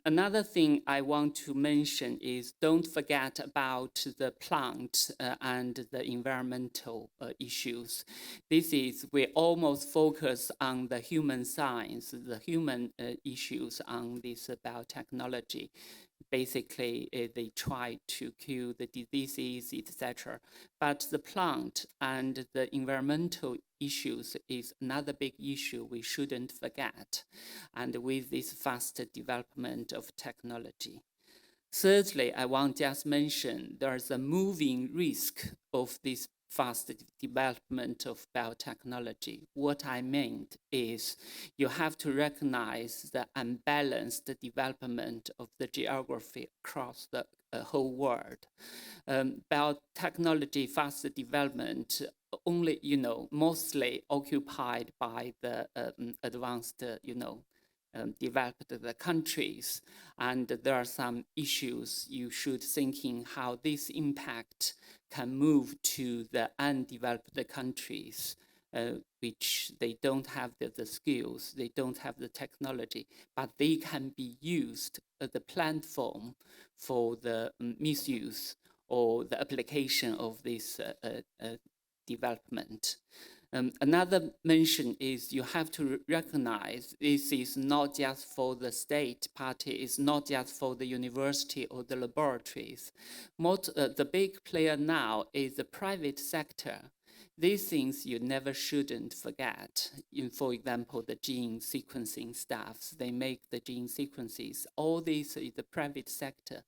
Another thing I want to mention is don't forget about the plant and the environmental issues. We almost focus on the human science, the human issues on this biotechnology. Basically, they try to kill the diseases, etc. But the plant and the environmental issues is another big issue we shouldn't forget. And with this fast development of technology. Thirdly, I want to just mention there's a moving risk of this fast development of biotechnology. What I meant is you have to recognize the unbalanced development of the geography across the whole world. Biotechnology fast development only, mostly occupied by the advanced, developed the countries. And there are some issues you should thinking how this impact can move to the undeveloped countries, which they don't have the skills, they don't have the technology, but they can be used as the platform for the misuse or the application of this development. Another mention is you have to recognize this is not just for the state party, it's not just for the university or the laboratories. The big player now is the private sector. These things you never shouldn't forget. For example, the gene sequencing staffs, they make the gene sequences. All these is the private sector.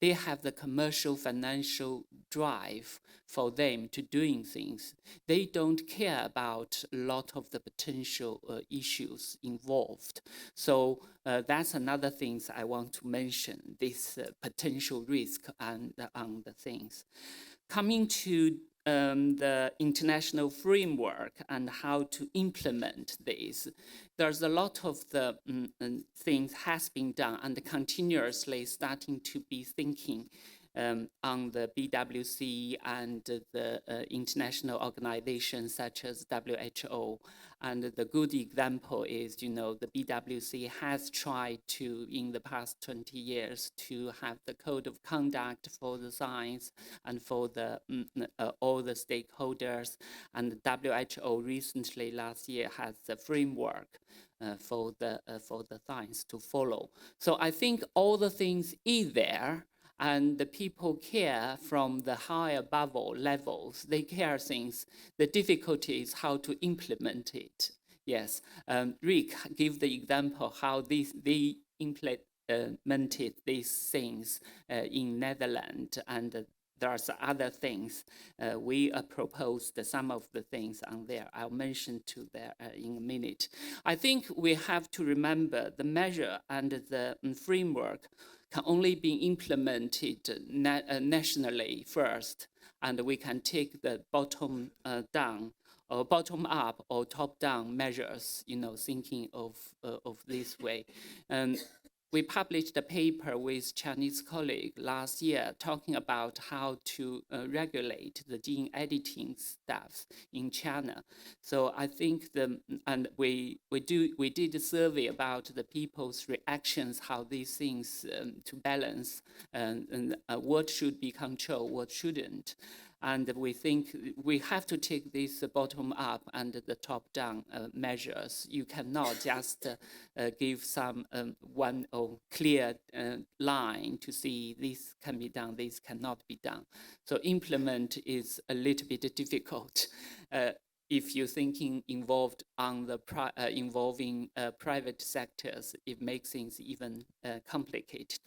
They have the commercial financial drive for them to doing things. They don't care about a lot of the potential issues involved. So that's another thing I want to mention, this potential risk on the things. Coming to the international framework and how to implement this. There's a lot of the things has been done and continuously starting to be thinking on the BWC and the international organizations such as WHO. And the good example is, the BWC has tried to, in the past 20 years, to have the code of conduct for the science and for the all the stakeholders. And the WHO recently, last year, has the framework for the science to follow. So I think all the things is there. And the people care from the higher levels. They care things. The difficulty is how to implement it. Yes, Rick give the example how they implemented these things in Netherlands, and there are some other things. We proposed some of the things on there. I'll mention to there in a minute. I think we have to remember the measure and the framework can only be implemented nationally first, and we can take the bottom down or bottom up or top down measures, thinking of this way. And we published a paper with Chinese colleague last year talking about how to regulate the gene editing stuff in China. So I think we did a survey about the people's reactions, how these things to balance and what should be controlled, what shouldn't. And we think we have to take this bottom up and the top down measures. You cannot just give some one or clear line to see this can be done, this cannot be done. So implement is a little bit difficult. If you're thinking involved on the involving private sectors, it makes things even complicated.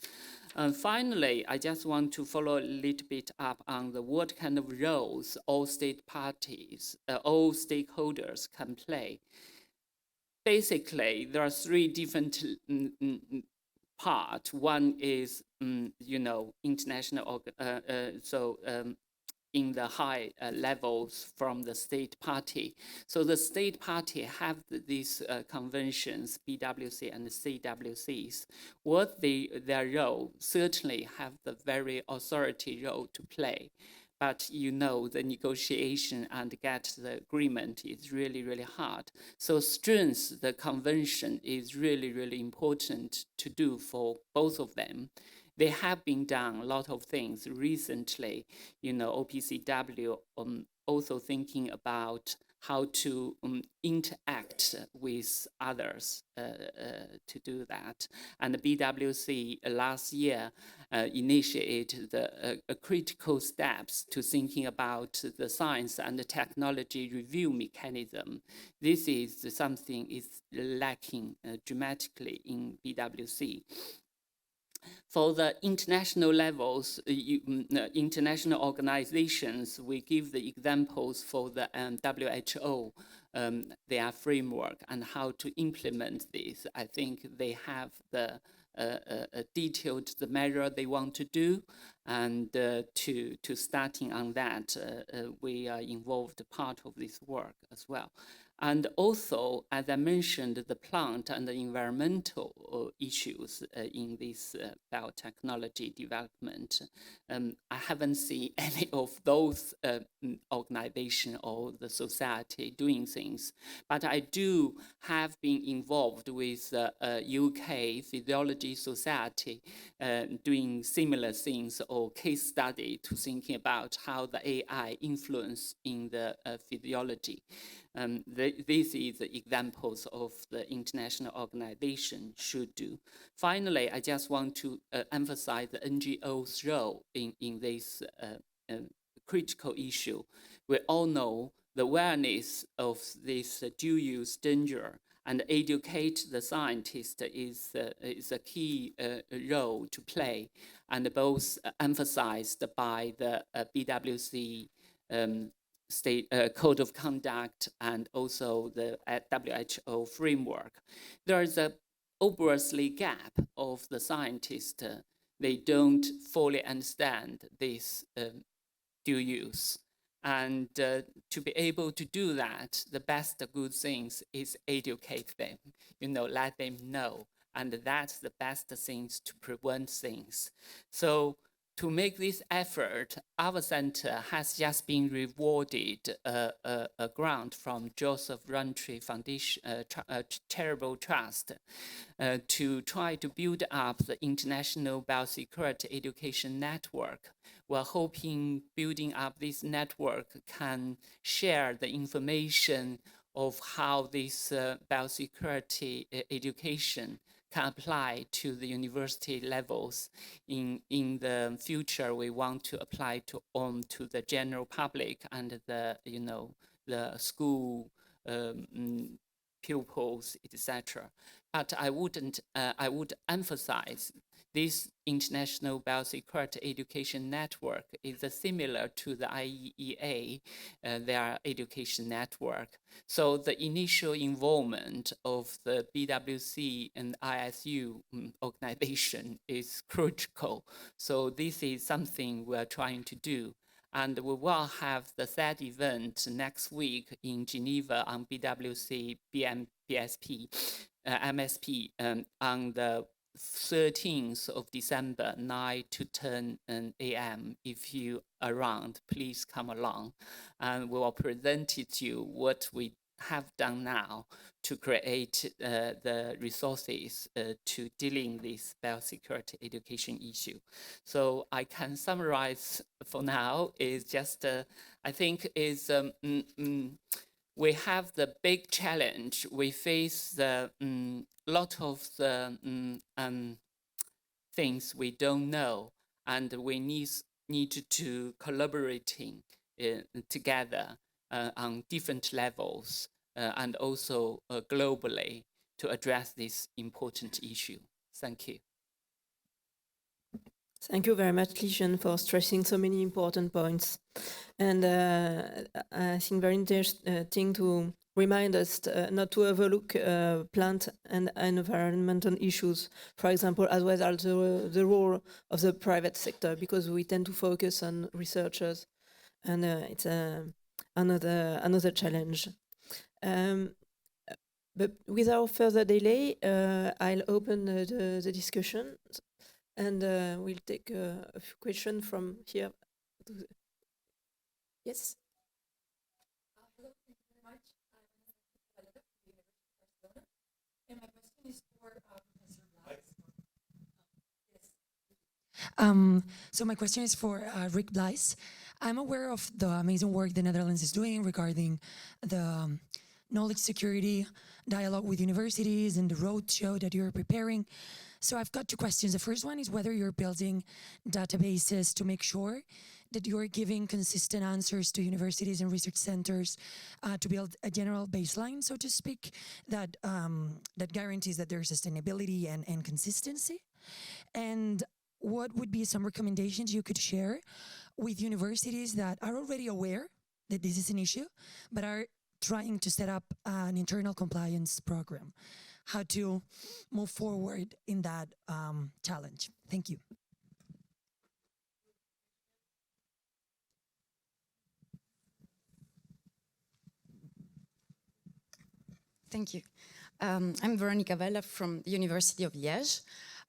And finally, I just want to follow a little bit up on what kind of roles all state parties, all stakeholders can play. Basically, there are three different parts. One is, international, in the high levels from the state party. So the state party have these conventions, BWC and CWCs. Their role certainly have the very authority role to play. But the negotiation and get the agreement is really, really hard. So strength the convention is really, really important to do for both of them. They have been done a lot of things recently, OPCW also thinking about how to interact with others to do that. And the BWC last year initiated the critical steps to thinking about the science and the technology review mechanism. This is something is lacking dramatically in BWC. For the international levels, international organizations, we give the examples for the WHO, their framework and how to implement this. I think they have the detailed the measure they want to do, and to starting on that, we are involved part of this work as well. And also, as I mentioned, the plant and the environmental issues in this biotechnology development. I haven't seen any of those organizations or the society doing things, but I do have been involved with UK Physiology Society doing similar things or case study to thinking about how the AI influence in the physiology. This is the examples of the international organization should do. Finally, I just want to emphasize the NGO's role in this critical issue. We all know the awareness of this dual-use danger and educate the scientist is a key role to play, and both emphasized by the BWC state code of conduct and also the WHO framework. There is a obviously gap of the scientists. They don't fully understand this dual use. And to be able to do that, the best good things is educate them, let them know. And that's the best things to prevent things. So to make this effort, our center has just been rewarded a grant from Joseph Rowntree Foundation Charitable Trust to try to build up the international biosecurity education network. We're hoping building up this network can share the information of how this biosecurity education can apply to the university levels. In the future, we want to apply to the general public and the school pupils, etc. But I would emphasize this International Biosecurity Education Network is similar to the IEEA, their education network. So the initial involvement of the BWC and ISU organization is critical. So this is something we are trying to do. And we will have the third event next week in Geneva on BWC, BSP, MSP on the 13th of December, 9 to 10 a.m. If you around, please come along. And we will present to you what we have done now to create the resources to dealing with biosecurity education issue. So I can summarize for now is just, I think is, we have the big challenge. We face the lot of the things we don't know, and we need to collaborating together on different levels and also globally to address this important issue. Thank you. Thank you very much, Lishan, for stressing so many important points. And I think very interesting to remind us not to overlook plant and environmental issues, for example, as well as the role of the private sector, because we tend to focus on researchers, and it's another challenge. But without further delay, I'll open the discussion. And we'll take a few questions from here. Yes? Hello, thank you very much. I'm from the University of Barcelona. And my question is for Professor Blythe. So my question is for Rick Blythe. I'm aware of the amazing work the Netherlands is doing regarding the knowledge security dialogue with universities and the roadshow that you're preparing. So I've got two questions. The first one is whether you're building databases to make sure that you're giving consistent answers to universities and research centers to build a general baseline, so to speak, that that guarantees that there's sustainability and consistency. And what would be some recommendations you could share with universities that are already aware that this is an issue, but are trying to set up an internal compliance program? How to move forward in that challenge? Thank you. Thank you. I'm Veronica Vella from the University of Liège.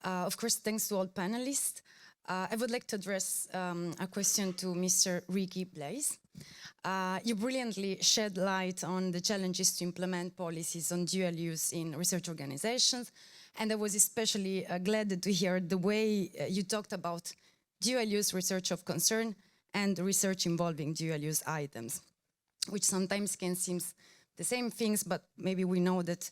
Of course, thanks to all panelists. I would like to address a question to Mr. Ricky Blaise. You brilliantly shed light on the challenges to implement policies on dual use in research organizations. And I was especially glad to hear the way you talked about dual use research of concern and research involving dual use items, which sometimes can seem the same things, but maybe we know that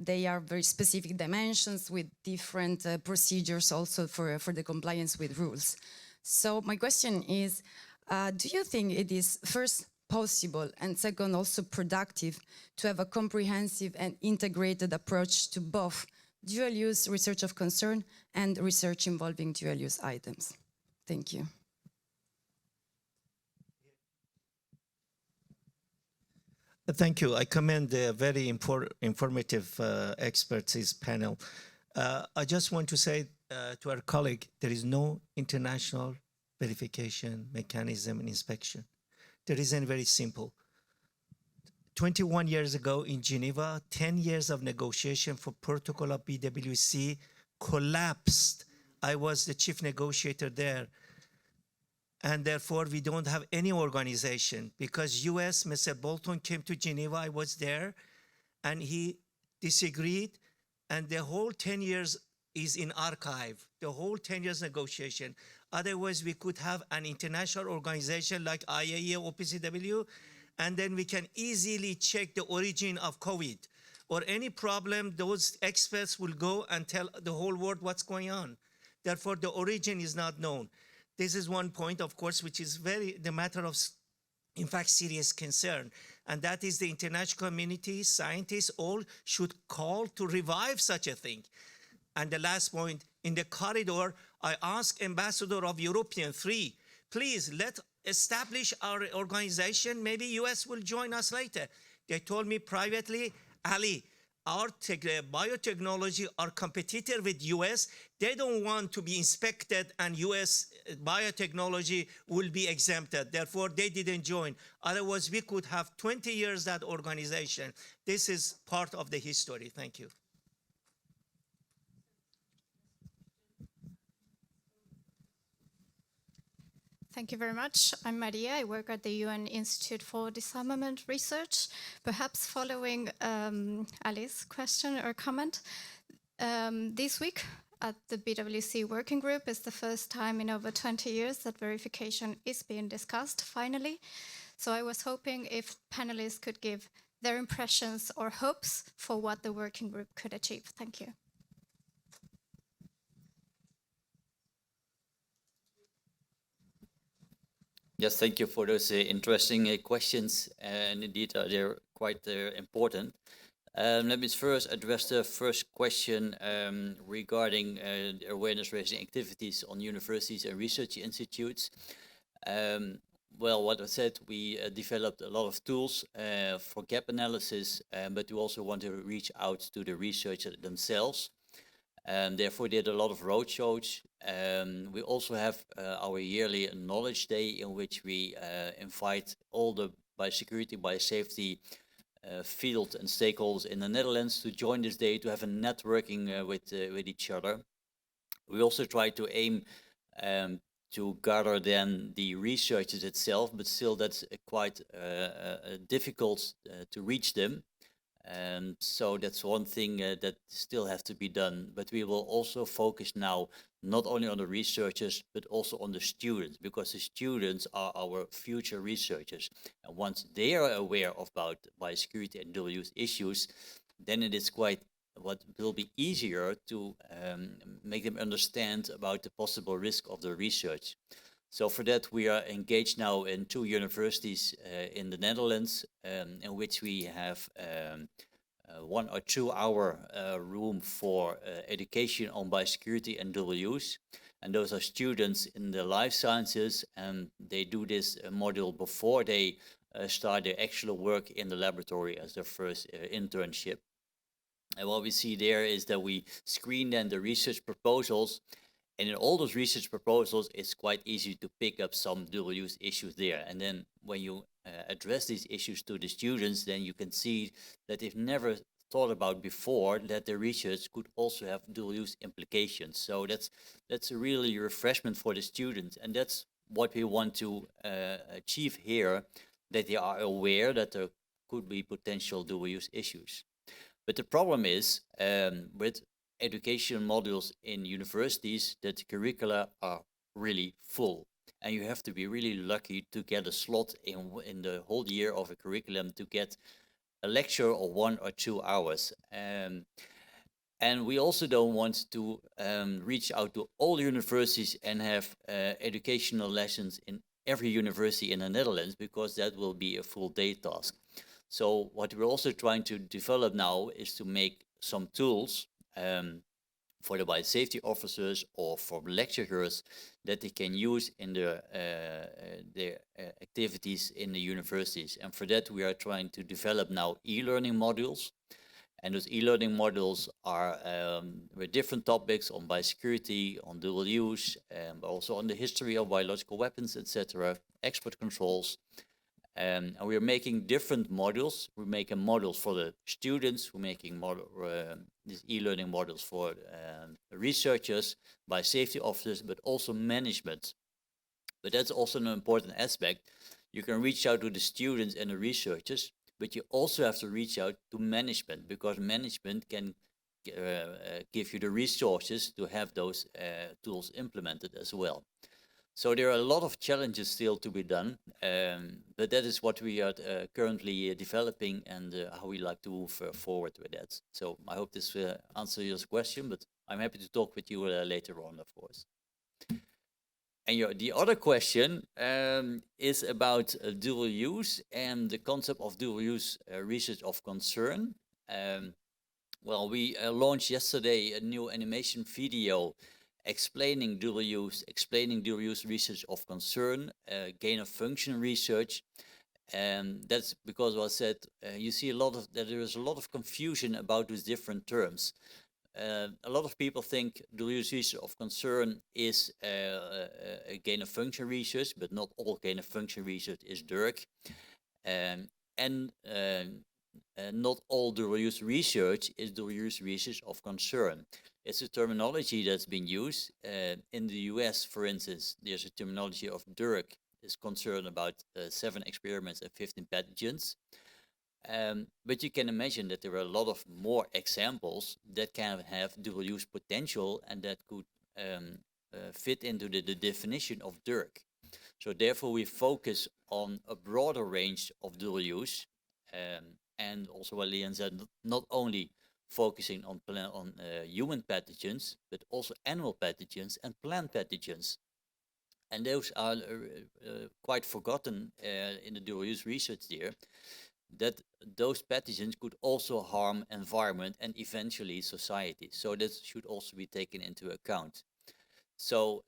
they are very specific dimensions with different procedures also for the compliance with rules. So my question is, do you think it is first possible and second also productive to have a comprehensive and integrated approach to both dual use research of concern and research involving dual use items? Thank you. Thank you. I commend the very informative expertise panel. I just want to say to our colleague, there is no international verification mechanism and inspection. The reason very simple. 21 years ago in Geneva, 10 years of negotiation for protocol of BWC collapsed. I was the chief negotiator there. And therefore, we don't have any organization because US, Mr. Bolton came to Geneva, I was there, and he disagreed. And the whole 10 years is in archive, the whole 10 years negotiation. Otherwise, we could have an international organization like IAEA or OPCW, and then we can easily check the origin of COVID. Or any problem, those experts will go and tell the whole world what's going on. Therefore, the origin is not known. This is one point, of course, which is the matter of, in fact, serious concern. And that is the international community, scientists, all should call to revive such a thing. And the last point, in the corridor, I asked Ambassador of European 3, please let establish our organization. Maybe US will join us later. They told me privately, Ali, our biotechnology are competitor with US. They don't want to be inspected and US biotechnology will be exempted. Therefore, they didn't join. Otherwise, we could have 20 years that organization. This is part of the history. Thank you. Thank you very much. I'm Maria. I work at the UN Institute for Disarmament Research. Perhaps following Ali's question or comment, this week at the BWC Working Group is the first time in over 20 years that verification is being discussed, finally. So I was hoping if panelists could give their impressions or hopes for what the working group could achieve. Thank you. Yes, thank you for those interesting questions, and indeed they're quite important. Let me first address the first question regarding awareness-raising activities on universities and research institutes. Well, what I said, we developed a lot of tools for gap analysis, but we also want to reach out to the researchers themselves. Therefore, did a lot of roadshows. We also have our yearly knowledge day in which we invite all the biosecurity, biosafety field and stakeholders in the Netherlands to join this day to have a networking with each other. We also try to aim to gather then the researchers itself, but still that's quite difficult to reach them. And so that's one thing that still has to be done. But we will also focus now not only on the researchers, but also on the students, because the students are our future researchers. And once they are aware about biosecurity and dual use issues, then it is quite what will be easier to make them understand about the possible risk of the research. So for that, we are engaged now in 2 universities in the Netherlands, in which we have 1 or 2 hour room for education on biosecurity and dual use. And those are students in the life sciences, and they do this module before they start their actual work in the laboratory as their first internship. And what we see there is that we screen then the research proposals. And in all those research proposals, it's quite easy to pick up some dual-use issues there. And then when you address these issues to the students, then you can see that they've never thought about before that the research could also have dual-use implications. So that's a really refreshment for the students. And that's what we want to achieve here, that they are aware that there could be potential dual-use issues. But the problem is with education modules in universities that the curricula are really full, and you have to be really lucky to get a slot in the whole year of a curriculum to get a lecture of 1 or 2 hours. And we also don't want to reach out to all universities and have educational lessons in every university in the Netherlands, because that will be a full day task. So what we're also trying to develop now is to make some tools for the biosafety officers or for lecturers that they can use in their activities in the universities. And for that, we are trying to develop now e-learning modules. And those e-learning modules are with different topics on biosecurity, on dual use, but also on the history of biological weapons, etc., export controls. And we are making different modules. We're making modules for the students. We're making these e-learning modules for researchers, biosafety officers, but also management. But that's also an important aspect. You can reach out to the students and the researchers, but you also have to reach out to management, because management can give you the resources to have those tools implemented as well. So there are a lot of challenges still to be done, but that is what we are currently developing and how we like to move forward with that. So I hope this answers your question, but I'm happy to talk with you later on, of course. And the other question is about dual use and the concept of dual use research of concern. Well, we launched yesterday a new animation video explaining dual use research of concern, gain of function research. And that's because I said you see that there is a lot of confusion about these different terms. A lot of people think dual use research of concern is a gain of function research, but not all gain of function research is DURC. And not all dual use research is dual use research of concern. It's a terminology that's been used. In the US, for instance, there's a terminology of DURC is concerned about 7 experiments and 15 pathogens. But you can imagine that there are a lot of more examples that can have dual use potential and that could fit into the definition of DURC. So therefore we focus on a broader range of dual use, and also what Leon said, not only focusing on human pathogens, but also animal pathogens and plant pathogens. And those are quite forgotten in the dual use research there, that those pathogens could also harm environment and eventually society. So that should also be taken into account. So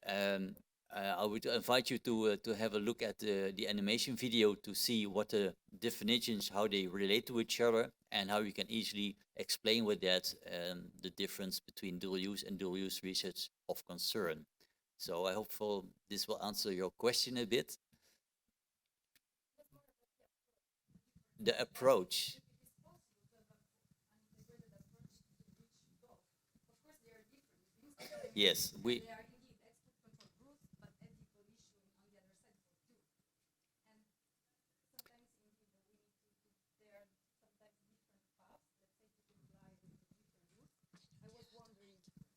I would invite you to have a look at the animation video to see what the definitions, how they relate to each other, and how you can easily explain with that the difference between dual use and dual use research of concern. So I hope this will answer your question a bit. The approach. Yes, we.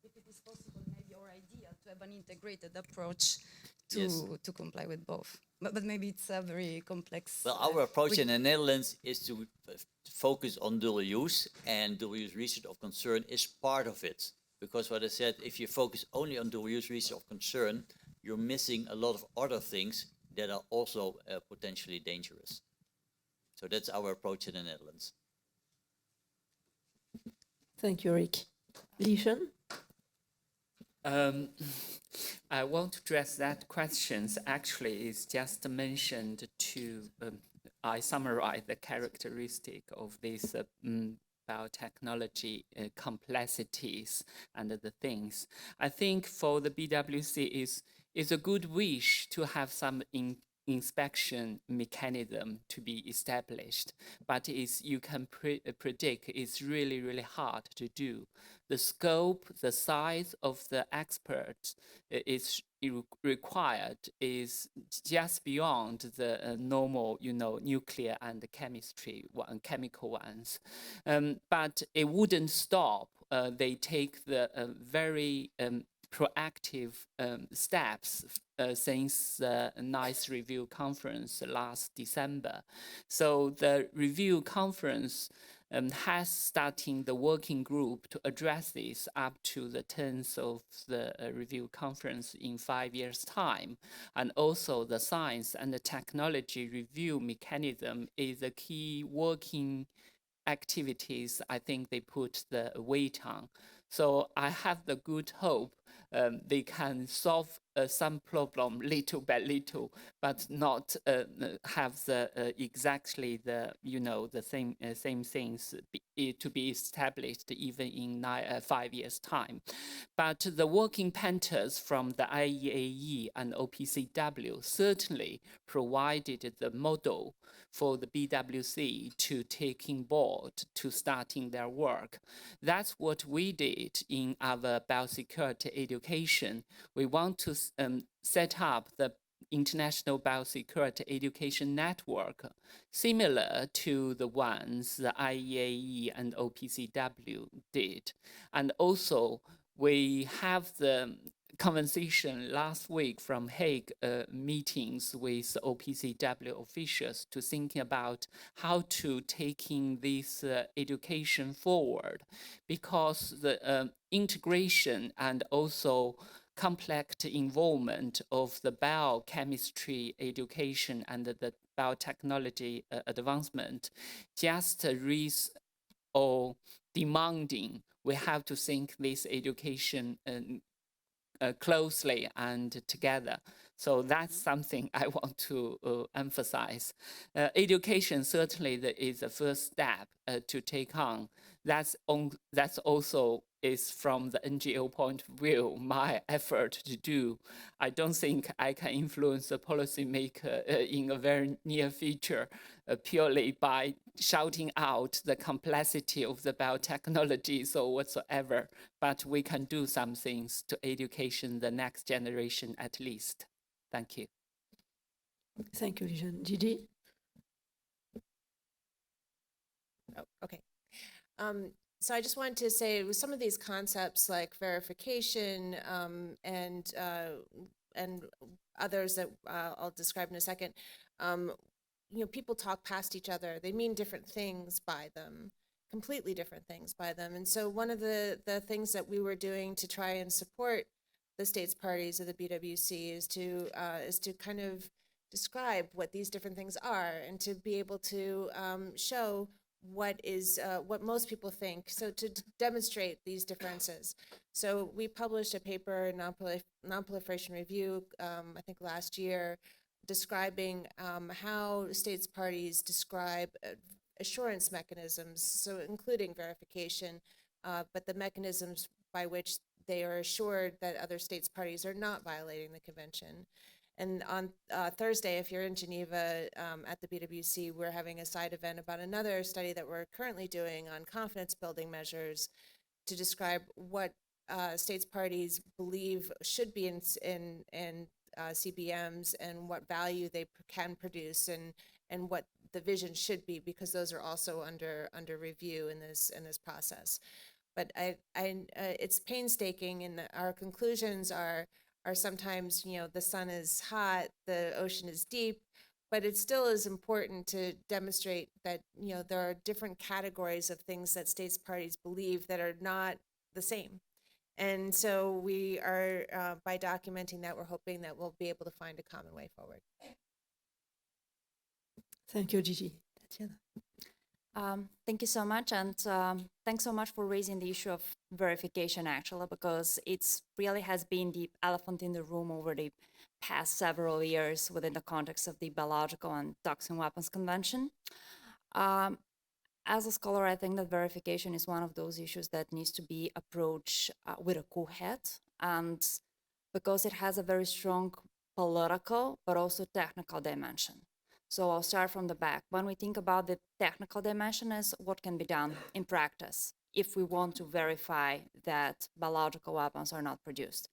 If it is possible, maybe or ideal to have an integrated approach to comply with both. But maybe it's a very complex. Well, our approach in the Netherlands is to focus on dual use, and dual use research of concern is part of it. Because what I said, if you focus only on dual use research of concern, you're missing a lot of other things that are also potentially dangerous. So that's our approach in the Netherlands. Thank you, Rick. Lishan? I want to address that questions. Actually, it's just mentioned to, I summarize the characteristic of this biotechnology complexities and the things. I think for the BWC is a good wish to have some inspection mechanism to be established, but you can predict it's really, really hard to do. The scope, the size of the experts is required is just beyond the normal, nuclear and chemistry chemical ones. But it wouldn't stop. They take the very proactive steps since the NICE review conference last December. So the review conference has starting the working group to address this up to the 10th of the review conference in 5 years' time. And also the science and the technology review mechanism is a key working activities I think they put the weight on. So I have the good hope they can solve some problem little by little, but not have the exactly the the same things to be established even in 5 years' time. But the working patterns from the IEAE and OPCW certainly provided the model for the BWC to take in board to starting their work. That's what we did in our biosecurity education. We want to set up the International Biosecurity Education Network, similar to the ones the IEAE and OPCW did. And also, we have the conversation last week from Hague meetings with OPCW officials to thinking about how to taking this education forward, because the integration and also complex involvement of the biochemistry education and the biotechnology advancement just or demanding, we have to think this education closely and together. So that's something I want to emphasize. Education certainly is the first step to take on. That's also is from the NGO point of view, my effort to do. I don't think I can influence the policymaker in a very near future purely by shouting out the complexity of the biotechnologies or whatsoever, but we can do some things to education the next generation at least. Thank you. Thank you, Gigi. Oh, okay. So I just wanted to say with some of these concepts like verification and others that I'll describe in a second, you know, people talk past each other. They mean different things by them, completely different things by them. And so one of the things that we were doing to try and support the states parties of the BWC is to kind of describe what these different things are and to be able to show what most people think, so to demonstrate these differences. So we published a paper in Non-Proliferation Review, I think last year, describing how states parties describe assurance mechanisms, so including verification, but the mechanisms by which they are assured that other states parties are not violating the convention. And on Thursday, if you're in Geneva at the BWC, we're having a side event about another study that we're currently doing on confidence building measures to describe what states parties believe should be in CBMs and what value they can produce and what the vision should be, because those are also under review in this process. But it's painstaking, and our conclusions are sometimes, you know, the sun is hot, the ocean is deep, but it still is important to demonstrate that, you know, there are different categories of things that states parties believe that are not the same. And so we are, by documenting that, we're hoping that we'll be able to find a common way forward. Thank you, Gigi. Tatiana. Thank you so much, and thanks so much for raising the issue of verification, actually, because it's really has been the elephant in the room over the past several years within the context of the Biological and Toxin Weapons Convention. As a scholar, I think that verification is one of those issues that needs to be approached with a cool head, and because it has a very strong political but also technical dimension. So I'll start from the back. When we think about the technical dimension is what can be done in practice if we want to verify that biological weapons are not produced.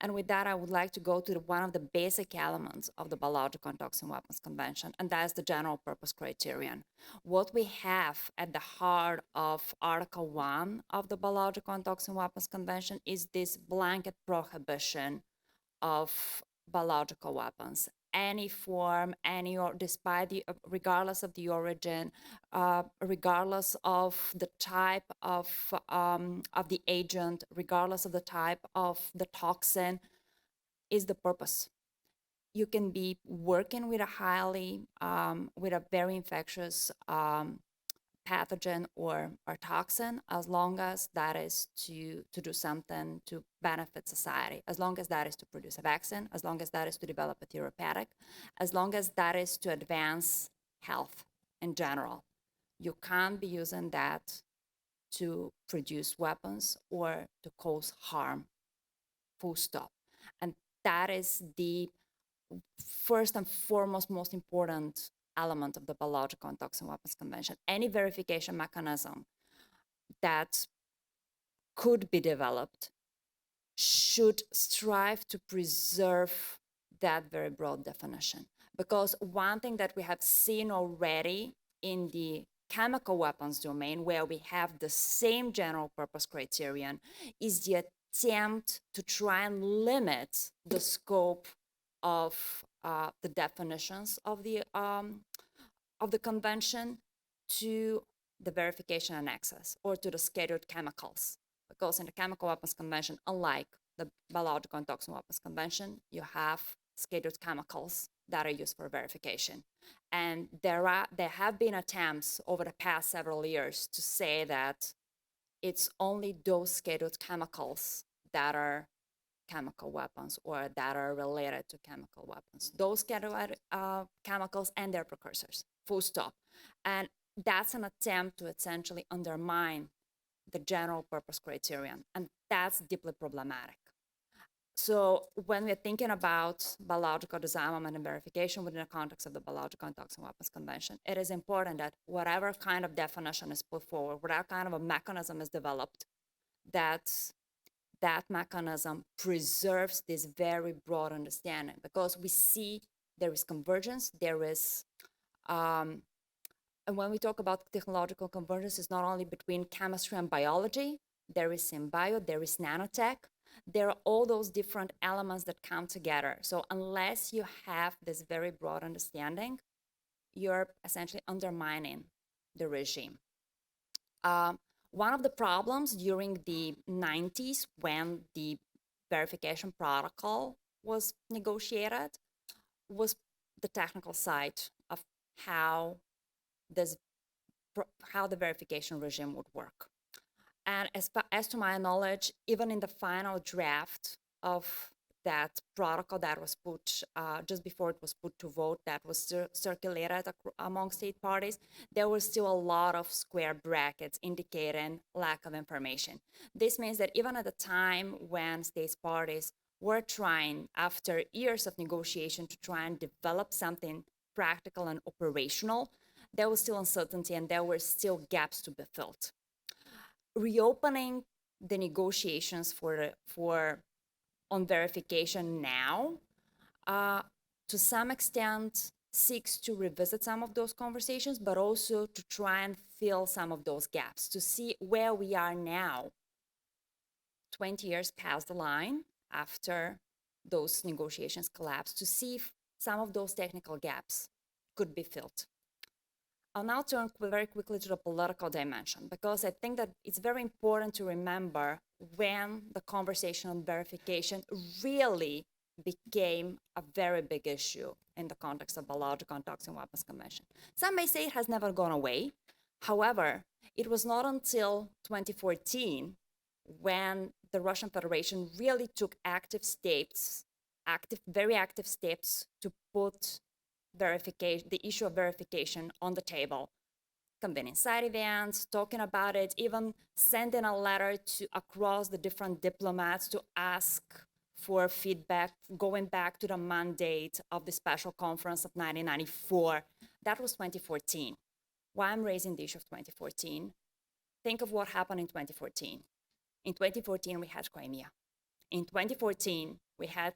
And with that, I would like to go to one of the basic elements of the Biological and Toxin Weapons Convention, and that is the general purpose criterion. What we have at the heart of Article 1 of the Biological and Toxin Weapons Convention is this blanket prohibition of biological weapons. Any form, despite the, regardless of the origin, regardless of the type of the agent, regardless of the type of the toxin, is the purpose. You can be working with with a very infectious pathogen or toxin, as long as that is to do something to benefit society, as long as that is to produce a vaccine, as long as that is to develop a therapeutic, as long as that is to advance health in general. You can't be using that to produce weapons or to cause harm, full stop. And that is the first and foremost most important element of the Biological and Toxin Weapons Convention. Any verification mechanism that could be developed should strive to preserve that very broad definition. Because one thing that we have seen already in the chemical weapons domain, where we have the same general purpose criterion, is the attempt to try and limit the scope of the definitions of the convention to the verification and access, or to the scheduled chemicals. Because in the Chemical Weapons Convention, unlike the Biological and Toxin Weapons Convention, you have scheduled chemicals that are used for verification. And there have been attempts over the past several years to say that it's only those scheduled chemicals that are chemical weapons or that are related to chemical weapons. Those scheduled chemicals and their precursors, full stop. And that's an attempt to essentially undermine the general purpose criterion, and that's deeply problematic. So when we're thinking about biological disarmament and verification within the context of the Biological and Toxic Weapons Convention, it is important that whatever kind of definition is put forward, whatever kind of a mechanism is developed, that mechanism preserves this very broad understanding, because we see there is convergence, there is, and when we talk about technological convergence, it's not only between chemistry and biology, there is symbio, there is nanotech, there are all those different elements that come together. So unless you have this very broad understanding, you're essentially undermining the regime. One of the problems during the 90s, when the verification protocol was negotiated, was the technical side of how the verification regime would work. And as to my knowledge, even in the final draft of that protocol that was put, just before it was put to vote, that was circulated among state parties, there was still a lot of square brackets indicating lack of information. This means that even at the time when state parties were trying, after years of negotiation, to try and develop something practical and operational, there was still uncertainty and there were still gaps to be filled. Reopening the negotiations on verification now, to some extent, seeks to revisit some of those conversations, but also to try and fill some of those gaps, to see where we are now, 20 years past the line after those negotiations collapsed, to see if some of those technical gaps could be filled. I'll now turn very quickly to the political dimension, because I think that it's very important to remember when the conversation on verification really became a very big issue in the context of Biological and Toxic Weapons Convention. Some may say it has never gone away. However, it was not until 2014 when the Russian Federation really took very active steps to put the issue of verification on the table, convening side events, talking about it, even sending a letter across the different diplomats to ask for feedback, going back to the mandate of the special conference of 1994. That was 2014. Why I'm raising the issue of 2014? Think of what happened in 2014. In 2014, we had Crimea. In 2014, we had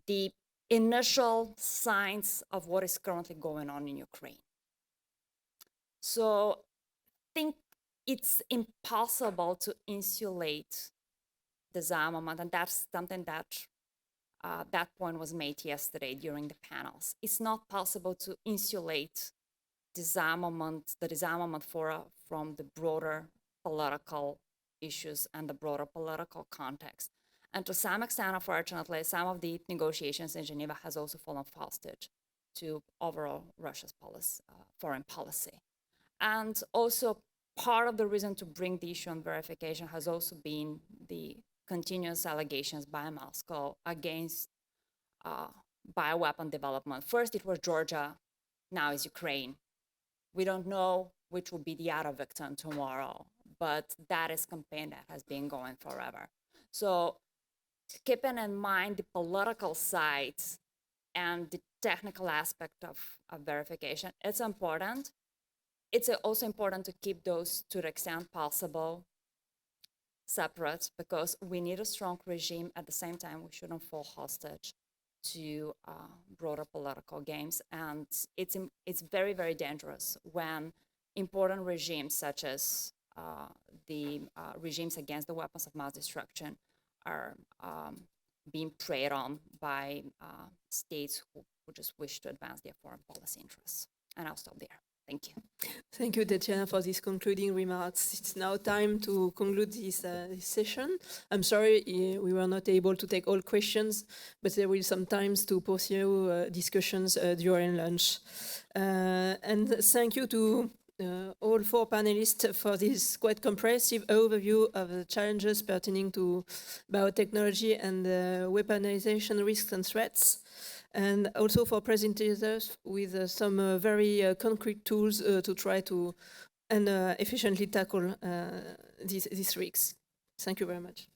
the initial signs of what is currently going on in Ukraine. So I think it's impossible to insulate disarmament, and that's something that that point was made yesterday during the panels. It's not possible to insulate the disarmament from the broader political issues and the broader political context. And to some extent, unfortunately, some of the negotiations in Geneva has also fallen hostage to overall Russia's foreign policy. And also part of the reason to bring the issue on verification has also been the continuous allegations by Moscow against bioweapon development. First it was Georgia, now it's Ukraine. We don't know which will be the other victim tomorrow, but that is a campaign that has been going forever. So keeping in mind the political side and the technical aspect of verification, it's important. It's also important to keep those, to the extent possible, separate, because we need a strong regime. At the same time, we shouldn't fall hostage to broader political games. And it's very, very dangerous when important regimes such as the regimes against the weapons of mass destruction are being preyed on by states who just wish to advance their foreign policy interests. And I'll stop there. Thank you. Thank you, Tatiana, for these concluding remarks. It's now time to conclude this session. I'm sorry we were not able to take all questions, but there will some times to pursue discussions during lunch. And thank you to all four panelists for this quite comprehensive overview of the challenges pertaining to biotechnology and weaponization risks and threats, and also for presenters with some very concrete tools to try to efficiently tackle these risks. Thank you very much.